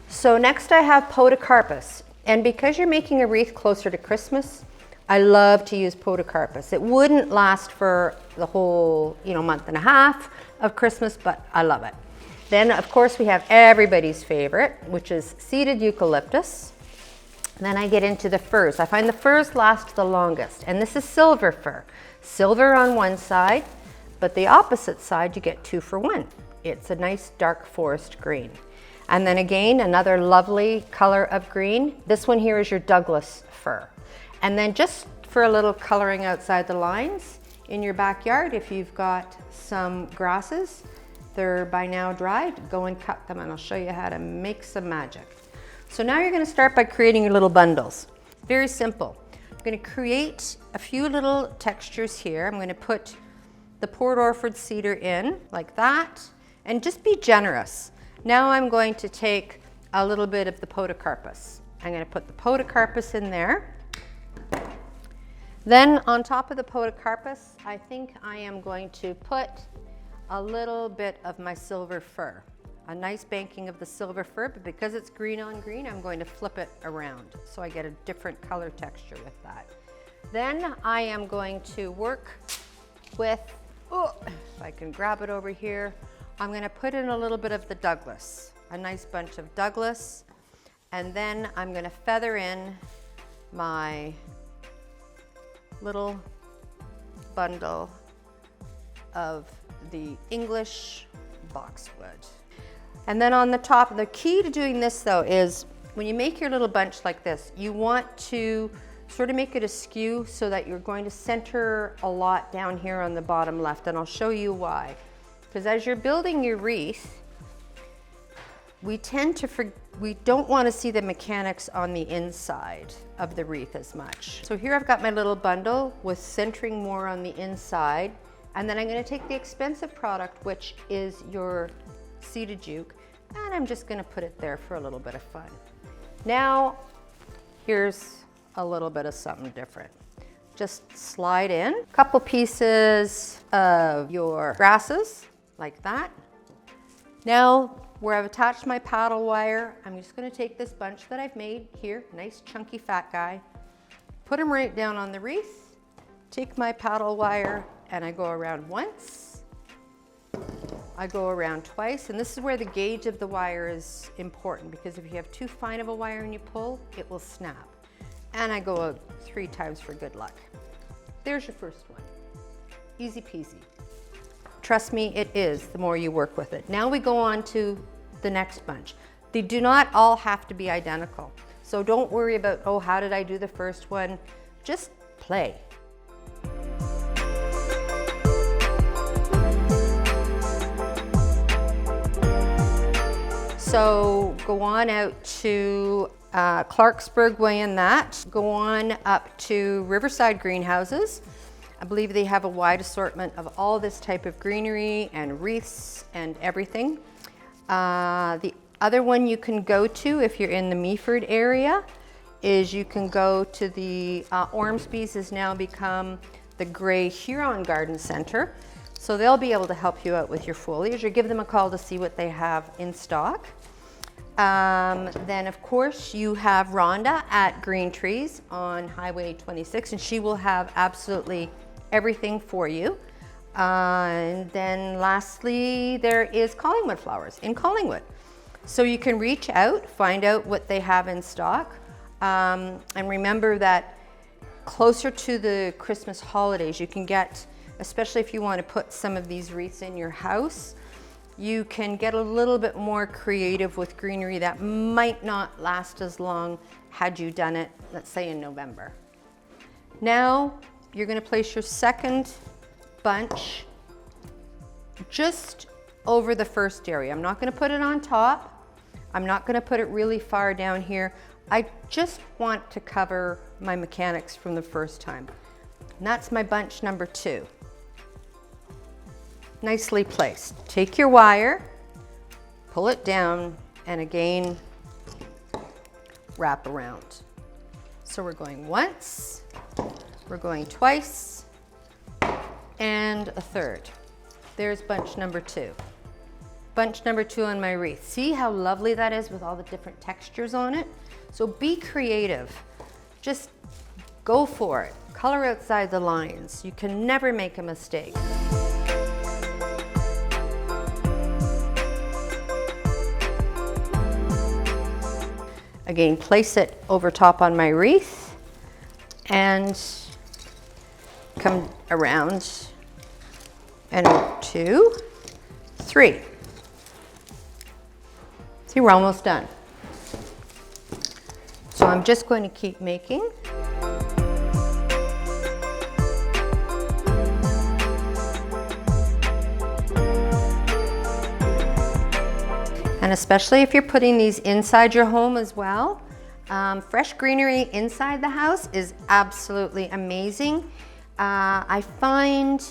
So next I have podocarpus, and because you're making a wreath closer to Christmas, I love to use podocarpus. It wouldn't last for the whole, month and a half of Christmas, but I love it. Then of course we have everybody's favorite, which is seeded eucalyptus. Then I get into the firs. I find the firs last the longest, and this is silver fir. Silver on one side, but the opposite side you get 2 for 1. It's a nice dark forest green. And then again, another lovely color of green. This one here is your Douglas fir. And then just for a little coloring outside the lines, in your backyard, if you've got some grasses, they're by now dried, go and cut them, and I'll show you how to make some magic. So now you're going to start by creating your little bundles. Very simple. I'm going to create a few little textures here. I'm going to put the Port Orford cedar in like that, and just be generous. Now I'm going to take a little bit of the podocarpus. I'm going to put the podocarpus in there. Then on top of the podocarpus, I think I am going to put a little bit of my silver fir. A nice banking of the silver fir, but because it's green on green, I'm going to flip it around so I get a different color texture with that. Then I am going to work with, if I can grab it over here, I'm going to put in a little bit of the Douglas, a nice bunch of Douglas, and then I'm going to feather in my little bundle of the English boxwood. And then on the top, the key to doing this though is when you make your little bunch like this, you want to sort of make it askew so that you're going to center a lot down here on the bottom left, and I'll show you why. Because as you're building your wreath, we don't want to see the mechanics on the inside of the wreath as much. So here I've got my little bundle with centering more on the inside, and then I'm going to take the expensive product, which is your seeded euc, and I'm just going to put it there for a little bit of fun. Now here's a little bit of something different. Just slide in a couple pieces of your grasses like that. Now where I've attached my paddle wire, I'm just going to take this bunch that I've made here, nice chunky fat guy, put him right down on the wreath, take my paddle wire, and I go around once, I go around twice, and this is where the gauge of the wire is important, because if you have too fine of a wire and you pull, it will snap. And I go 3 times for good luck. There's your first one. Easy peasy. Trust me, it is, the more you work with it. Now we go on to the next bunch. They do not all have to be identical. So don't worry about, oh, how did I do the first one? Just play. So go on out to Clarksburg Way and that. Go on up to Riverside Greenhouses. I believe they have a wide assortment of all this type of greenery and wreaths and everything. The other one you can go to if you're in the Meaford area is you can go to the Ormsby's has now become the Grey Huron Garden Center, So they'll be able to help you out with your foliage, or give them a call to see what they have in stock. Then of course you have Rhonda at Green Trees on Highway 26, and she will have absolutely everything for you. And then lastly, there is Collingwood Flowers in Collingwood. So you can reach out, find out what they have in stock. And remember that closer to the Christmas holidays, you can get, especially if you want to put some of these wreaths in your house, you can get a little bit more creative with greenery that might not last as long had you done it, let's say in November. Now you're going to place your second bunch just over the first area. I'm not going to put it on top. I'm not going to put it really far down here. I just want to cover my mechanics from the first time. And that's my bunch number 2. Nicely placed. Take your wire, pull it down, and again, wrap around. So we're going once, we're going twice, and a third. There's bunch number 2. Bunch number 2 on my wreath. See how lovely that is with all the different textures on it? So be creative. Just go for it. Color outside the lines. You can never make a mistake. Again, place it over top on my wreath and come around, and 2, 3. See, we're almost done. So I'm just going to keep making. And especially if you're putting these inside your home as well, fresh greenery inside the house is absolutely amazing. I find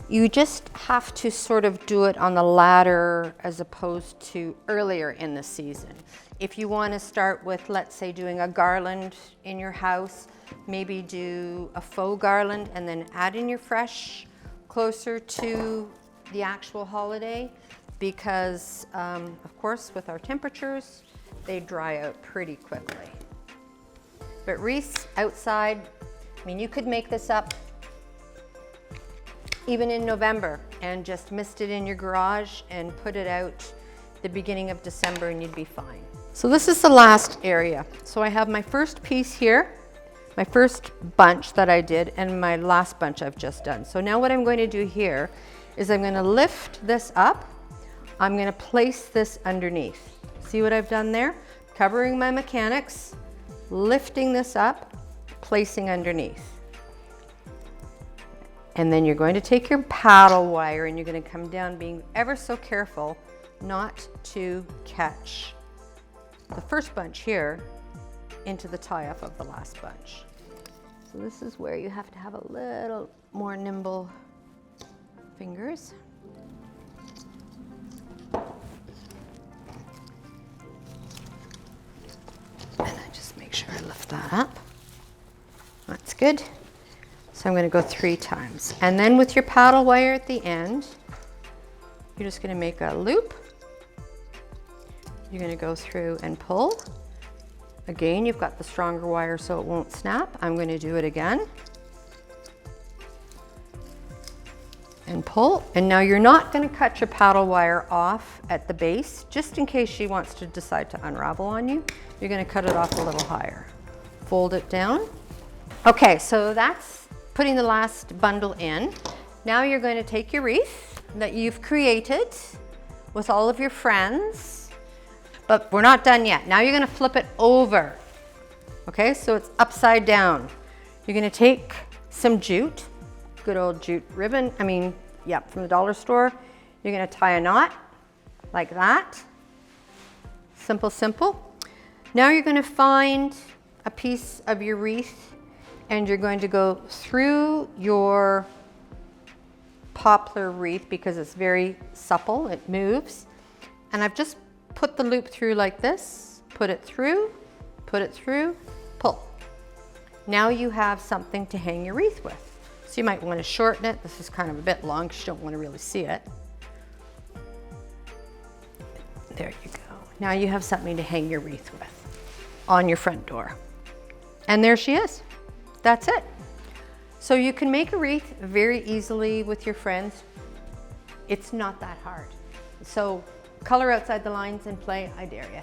you just have to sort of do it on the ladder as opposed to earlier in the season. If you want to start with, let's say, doing a garland in your house, maybe do a faux garland and then add in your fresh closer to the actual holiday. Because, of course, with our temperatures, they dry out pretty quickly. But wreaths outside, I mean, you could make this up even in November and just mist it in your garage and put it out the beginning of December and you'd be fine. So this is the last area. So I have my first piece here, my first bunch that I did, and my last bunch I've just done. So now what I'm going to do here is I'm going to lift this up. I'm going to place this underneath. See what I've done there? Covering my mechanics, lifting this up, placing underneath. And then you're going to take your paddle wire and you're going to come down, being ever so careful not to catch the first bunch here into the tie-off of the last bunch. So this is where you have to have a little more nimble fingers. And I just make sure I lift that up. That's good. So I'm going to go 3 times. And then with your paddle wire at the end, you're just going to make a loop. You're going to go through and pull. Again, you've got the stronger wire so it won't snap. I'm going to do it again. And pull. And now you're not going to cut your paddle wire off at the base, just in case she wants to decide to unravel on you. You're going to cut it off a little higher. Fold it down. Okay, so that's putting the last bundle in. Now you're going to take your wreath that you've created with all of your friends, but we're not done yet. Now you're going to flip it over. Okay, so it's upside down. You're going to take some jute, good old jute ribbon, from the dollar store. You're going to tie a knot like that. Simple, simple. Now you're going to find a piece of your wreath and you're going to go through your poplar wreath because it's very supple, it moves. And I've just put the loop through like this, put it through, pull. Now you have something to hang your wreath with. So you might want to shorten it. This is kind of a bit long because you don't want to really see it. There you go. Now you have something to hang your wreath with on your front door. And there she is. That's it. So you can make a wreath very easily with your friends. It's not that hard. So color outside the lines and play, I dare you.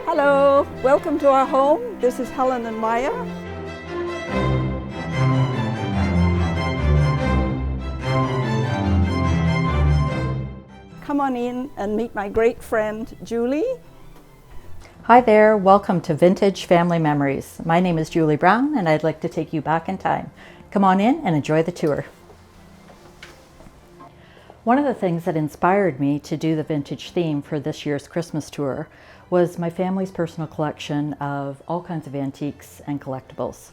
Hello, welcome to our home. This is Helen and Maya. Come on in and meet my great friend, Julie. Hi there, welcome to Vintage Family Memories. My name is Julie Brown and I'd like to take you back in time. Come on in and enjoy the tour. One of the things that inspired me to do the vintage theme for this year's Christmas tour was my family's personal collection of all kinds of antiques and collectibles.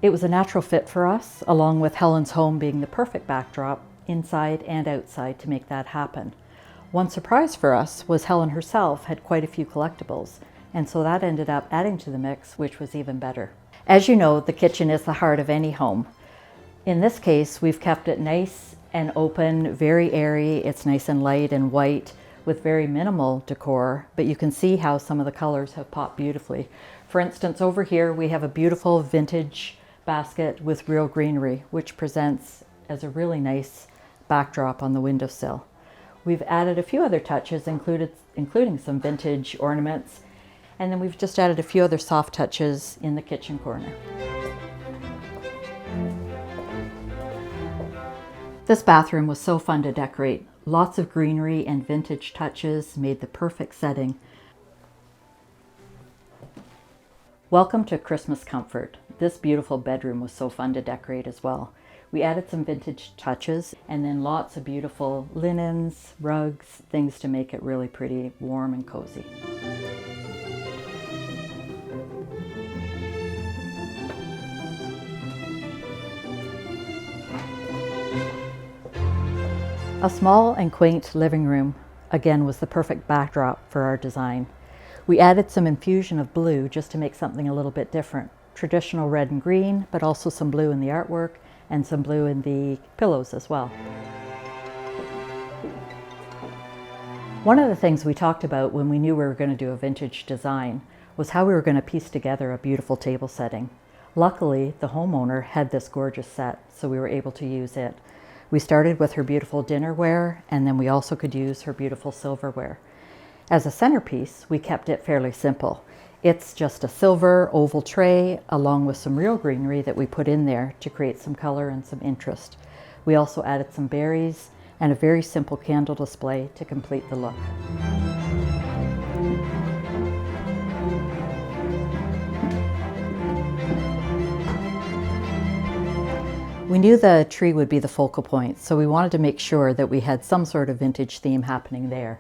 It was a natural fit for us, along with Helen's home being the perfect backdrop inside and outside to make that happen. One surprise for us was Helen herself had quite a few collectibles, and so that ended up adding to the mix, which was even better. As you know, the kitchen is the heart of any home. In this case, we've kept it nice and open, very airy. It's nice and light and white with very minimal decor, but you can see how some of the colors have popped beautifully. For instance, over here we have a beautiful vintage basket with real greenery, which presents as a really nice backdrop on the windowsill. We've added a few other touches, including some vintage ornaments, and then we've just added a few other soft touches in the kitchen corner. This bathroom was so fun to decorate. Lots of greenery and vintage touches made the perfect setting. Welcome to Christmas comfort. This beautiful bedroom was so fun to decorate as well. We added some vintage touches and then lots of beautiful linens, rugs, things to make it really pretty, warm and cozy. A small and quaint living room, again, was the perfect backdrop for our design. We added some infusion of blue just to make something a little bit different. Traditional red and green, but also some blue in the artwork and some blue in the pillows as well. One of the things we talked about when we knew we were going to do a vintage design was how we were going to piece together a beautiful table setting. Luckily, the homeowner had this gorgeous set, so we were able to use it. We started with her beautiful dinnerware, and then we also could use her beautiful silverware. As a centerpiece, we kept it fairly simple. It's just a silver oval tray along with some real greenery that we put in there to create some color and some interest. We also added some berries and a very simple candle display to complete the look. We knew the tree would be the focal point, so we wanted to make sure that we had some sort of vintage theme happening there.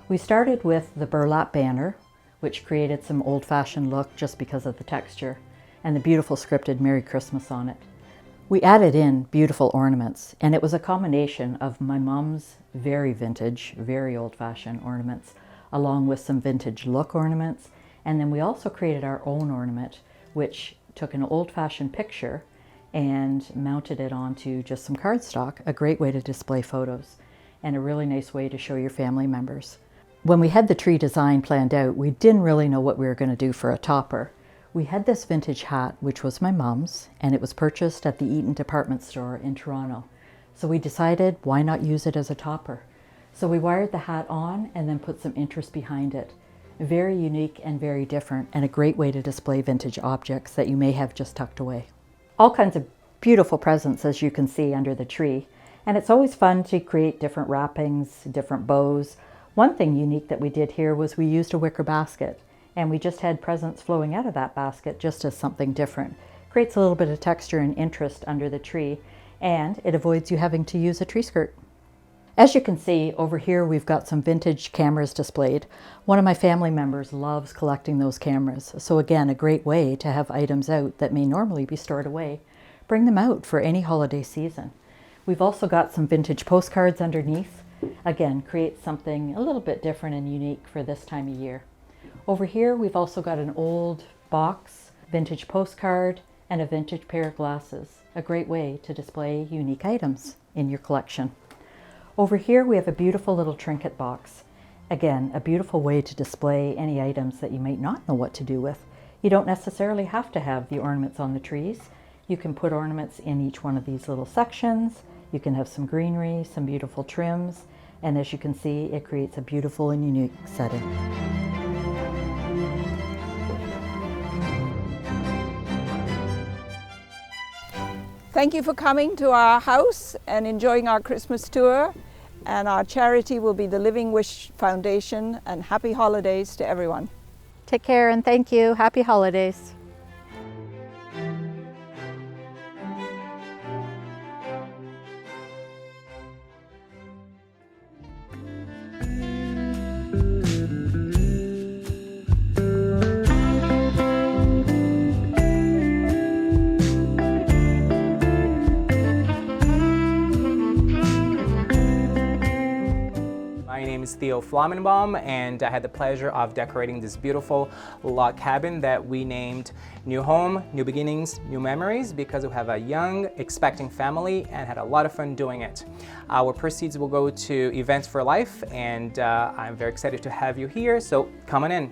We started with the burlap banner, which created some old-fashioned look just because of the texture, and the beautiful scripted Merry Christmas on it. We added in beautiful ornaments, and it was a combination of my mom's very vintage, very old-fashioned ornaments, along with some vintage look ornaments, and then we also created our own ornament, which took an old-fashioned picture and mounted it onto just some cardstock, a great way to display photos and a really nice way to show your family members. When we had the tree design planned out, we didn't really know what we were going to do for a topper. We had this vintage hat, which was my mom's, and it was purchased at the Eaton department store in Toronto. So we decided, why not use it as a topper? So we wired the hat on and then put some interest behind it. Very unique and very different, and a great way to display vintage objects that you may have just tucked away. All kinds of beautiful presents, as you can see, under the tree. And it's always fun to create different wrappings, different bows. One thing unique that we did here was we used a wicker basket, and we just had presents flowing out of that basket just as something different. Creates a little bit of texture and interest under the tree, and it avoids you having to use a tree skirt. As you can see, over here we've got some vintage cameras displayed. One of my family members loves collecting those cameras, so again, a great way to have items out that may normally be stored away. Bring them out for any holiday season. We've also got some vintage postcards underneath. Again, create something a little bit different and unique for this time of year. Over here, we've also got an old box, vintage postcard, and a vintage pair of glasses. A great way to display unique items in your collection. Over here we have a beautiful little trinket box. Again, a beautiful way to display any items that you might not know what to do with. You don't necessarily have to have the ornaments on the trees. You can put ornaments in each one of these little sections. You can have some greenery, some beautiful trims, and as you can see, it creates a beautiful and unique setting. Thank you for coming to our house and enjoying our Christmas tour. And our charity will be the Living Wish Foundation, and happy holidays to everyone. Take care and thank you. Happy holidays. My name is Theo Flamenbaum, and I had the pleasure of decorating this beautiful log cabin that we named New Home, New Beginnings, New Memories, because we have a young, expecting family and had a lot of fun doing it. Our proceeds will go to Events for Life, and I'm very excited to have you here, so come on in.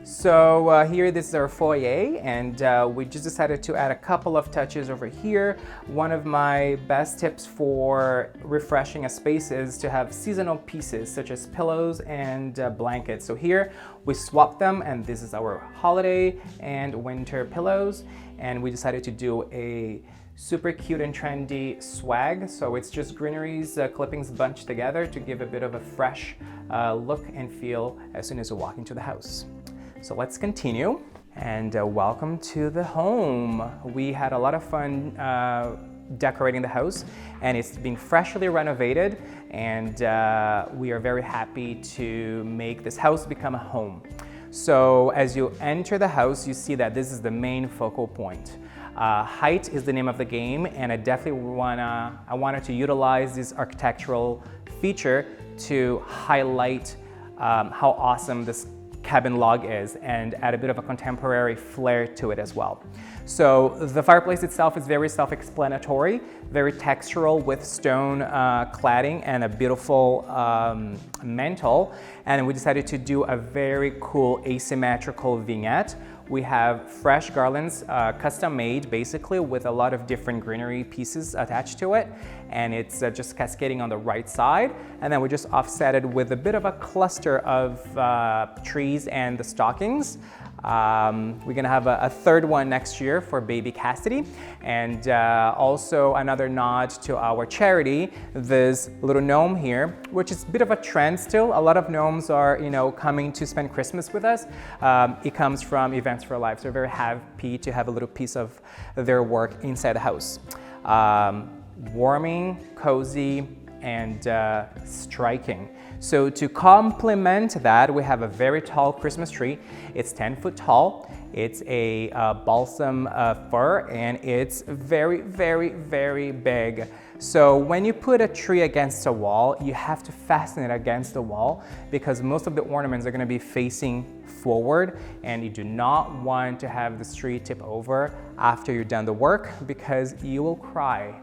So here, this is our foyer, and we just decided to add a couple of touches over here. One of my best tips for refreshing a space is to have seasonal pieces such as pillows and blankets. So here we swapped them, and this is our holiday and winter pillows, and we decided to do a super cute and trendy swag. So it's just greeneries, clippings bunched together to give a bit of a fresh look and feel as soon as you walk into the house. So let's continue, and welcome to the home. We had a lot of fun decorating the house, and it's been freshly renovated, and we are very happy to make this house become a home. So as you enter the house, you see that this is the main focal point. Height is the name of the game, and I definitely wanted to utilize this architectural feature to highlight how awesome this cabin log is and add a bit of a contemporary flair to it as well. So the fireplace itself is very self-explanatory, very textural with stone cladding and a beautiful mantle. And we decided to do a very cool asymmetrical vignette. We have fresh garlands, custom made basically, with a lot of different greenery pieces attached to it. And it's just cascading on the right side. And then we just offset it with a bit of a cluster of trees and the stockings. We're gonna have a third one next year for baby Cassidy. And also another nod to our charity, this little gnome here, which is a bit of a trend still. A lot of gnomes are, coming to spend Christmas with us. It comes from Events for Life, so we're very happy to have a little piece of their work inside the house. Warming, cozy, and striking. So to complement that, we have a very tall Christmas tree. It's 10 foot tall. It's a balsam fir, and it's very, very, very big. So when you put a tree against a wall, you have to fasten it against the wall because most of the ornaments are going to be facing forward, and you do not want to have the tree tip over after you're done the work because you will cry,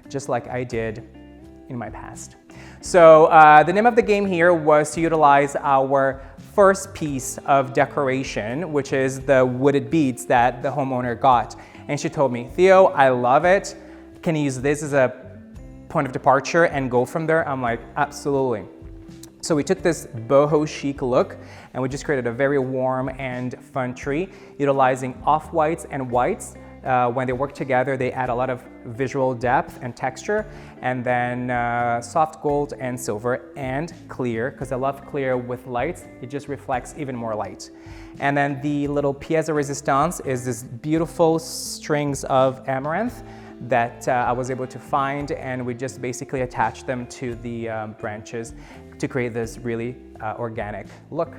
just like I did in my past. So the name of the game here was to utilize our first piece of decoration, which is the wooded beads that the homeowner got. And she told me, Theo, I love it. Can you use this as a point of departure and go from there? I'm like, absolutely. So we took this boho chic look and we just created a very warm and fun tree, utilizing off-whites and whites. When they work together, they add a lot of visual depth and texture, and then soft gold and silver and clear, because I love clear with lights. It just reflects even more light. And then the little pièce de résistance is this beautiful strings of amaranth that I was able to find, and we just basically attached them to the branches to create this really organic look.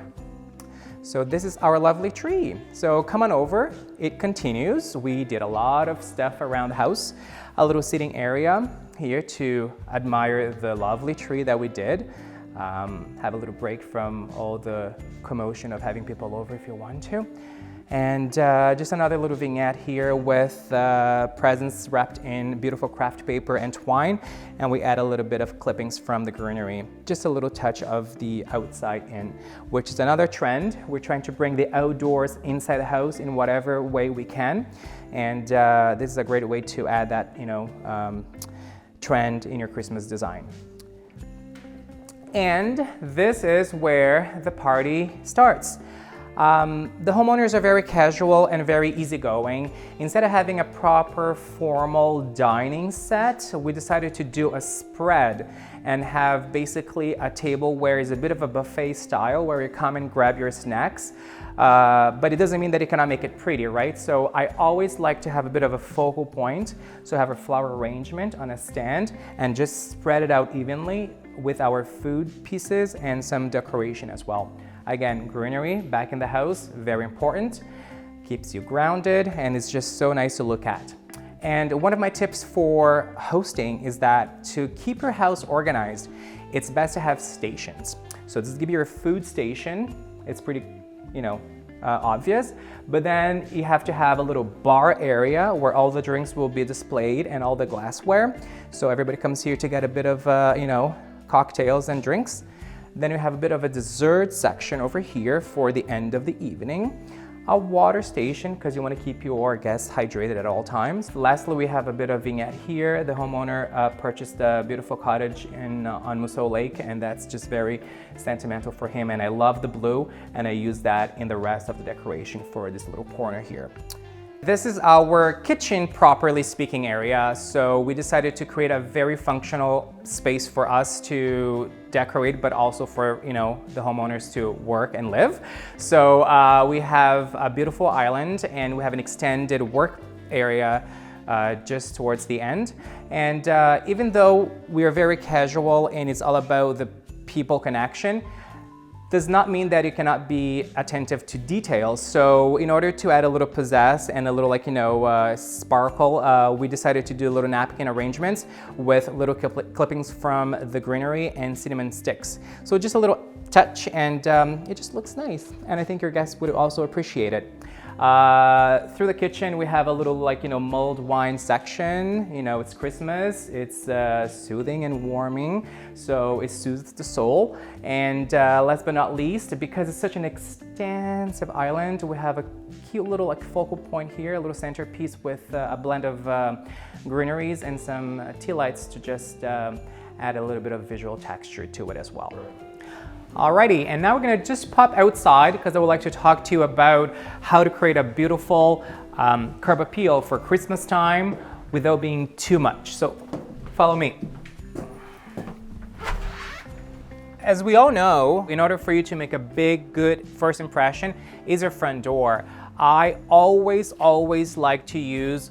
So this is our lovely tree. So come on over, it continues. We did a lot of stuff around the house, a little sitting area here to admire the lovely tree that we did. Have a little break from all the commotion of having people over if you want to. And just another little vignette here with presents wrapped in beautiful craft paper and twine. And we add a little bit of clippings from the greenery. Just a little touch of the outside in, which is another trend. We're trying to bring the outdoors inside the house in whatever way we can. And this is a great way to add that, trend in your Christmas design. And this is where the party starts. The homeowners are very casual and very easygoing. Instead of having a proper formal dining set, we decided to do a spread and have basically a table where it's a bit of a buffet style where you come and grab your snacks. But it doesn't mean that you cannot make it pretty, right? So I always like to have a bit of a focal point. So have a flower arrangement on a stand and just spread it out evenly with our food pieces and some decoration as well. Again, greenery back in the house, very important. Keeps you grounded and it's just so nice to look at. And one of my tips for hosting is that to keep your house organized, it's best to have stations. So this is gonna be your food station. It's pretty, obvious, but then you have to have a little bar area where all the drinks will be displayed and all the glassware. So everybody comes here to get a bit of, cocktails and drinks. Then you have a bit of a dessert section over here for the end of the evening. A water station, because you want to keep your guests hydrated at all times. Lastly, we have a bit of vignette here. The homeowner purchased a beautiful cottage on Musso Lake, and that's just very sentimental for him. And I love the blue, and I use that in the rest of the decoration for this little corner here. This is our kitchen, properly speaking, area. So we decided to create a very functional space for us to decorate, but also for the homeowners to work and live. So we have a beautiful island, and we have an extended work area just towards the end. And even though we are very casual and it's all about the people connection, does not mean that you cannot be attentive to details. So in order to add a little pizzazz and a little sparkle, we decided to do little napkin arrangements with little clippings from the greenery and cinnamon sticks. So just a little touch, and it just looks nice. And I think your guests would also appreciate it. Through the kitchen, we have a little mulled wine section. It's Christmas, it's soothing and warming, so it soothes the soul. And last but not least, because it's such an extensive island, we have a cute little focal point here, a little centerpiece with a blend of greeneries and some tea lights to just add a little bit of visual texture to it as well. Alrighty, and now we're gonna just pop outside because I would like to talk to you about how to create a beautiful curb appeal for Christmas time without being too much. So follow me. As we all know, in order for you to make a big, good first impression is your front door. I always like to use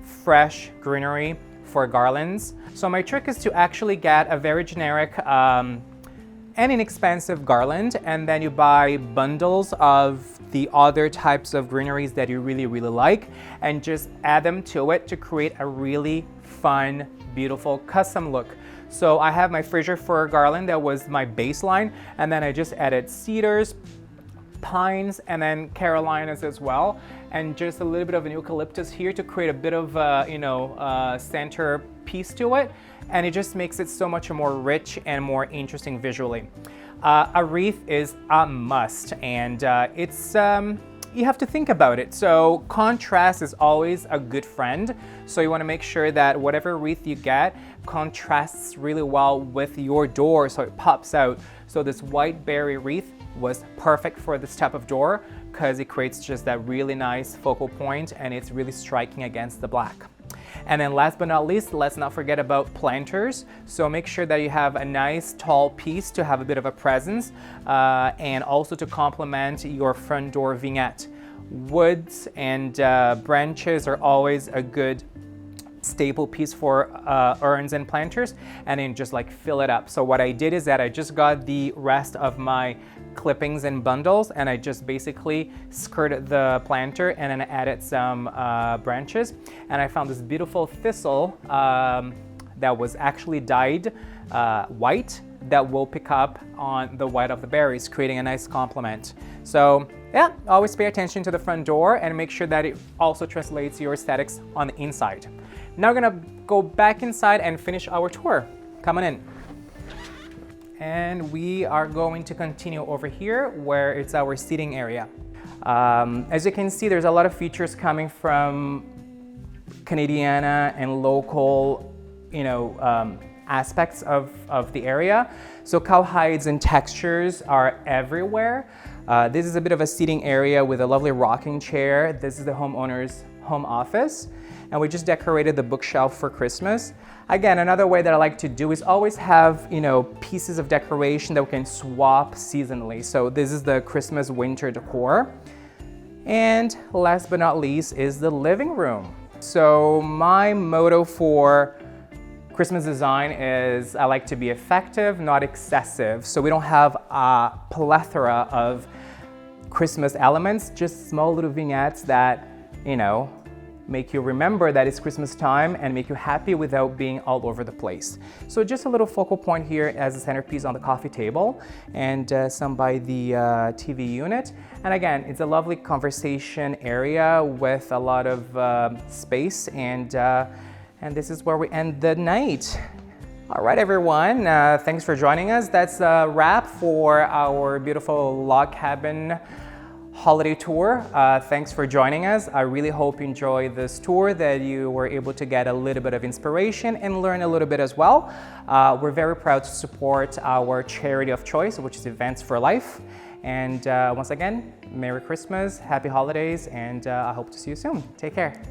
fresh greenery for garlands. So my trick is to actually get a very generic and inexpensive garland, and then you buy bundles of the other types of greeneries that you really like, and just add them to it to create a really fun, beautiful custom look. So I have my Fraser fir garland that was my baseline, and then I just added cedars, pines, and then Carolinas as well, and just a little bit of an eucalyptus here to create a bit of center piece to it. And it just makes it so much more rich and more interesting visually. A wreath is a must, and it's you have to think about it. So contrast is always a good friend. So you want to make sure that whatever wreath you get contrasts really well with your door, so it pops out. So this white berry wreath was perfect for this type of door because it creates just that really nice focal point, and it's really striking against the black. And then last but not least, let's not forget about planters. So make sure that you have a nice tall piece to have a bit of a presence and also to complement your front door vignette. Woods and branches are always a good staple piece for urns and planters, and then just like fill it up. So what I did is that I just got the rest of my clippings and bundles, and I just basically skirted the planter and then added some branches, and I found this beautiful thistle that was actually dyed white that will pick up on the white of the berries, creating a nice complement. So yeah, always pay attention to the front door and make sure that it also translates your aesthetics on the inside. Now we're gonna go back inside and finish our tour. Come on in. And we are going to continue over here where it's our seating area. As you can see, there's a lot of features coming from Canadiana and local, aspects of the area. So cowhides and textures are everywhere. This is a bit of a seating area with a lovely rocking chair. This is the homeowner's home office. And we just decorated the bookshelf for Christmas. Again, another way that I like to do is always have, pieces of decoration that we can swap seasonally. So this is the Christmas winter decor. And last but not least is the living room. So my motto for Christmas design is I like to be effective, not excessive. So we don't have a plethora of Christmas elements, just small little vignettes that, make you remember that it's Christmas time and make you happy without being all over the place. So just a little focal point here as a centerpiece on the coffee table, and some by the TV unit. And again, it's a lovely conversation area with a lot of space, and this is where we end the night. All right, everyone, thanks for joining us. That's a wrap for our beautiful log cabin holiday tour. Thanks for joining us. I really hope you enjoyed this tour, that you were able to get a little bit of inspiration and learn a little bit as well. We're very proud to support our charity of choice, which is Events for Life. And once again, Merry Christmas, Happy Holidays, and I hope to see you soon. Take care.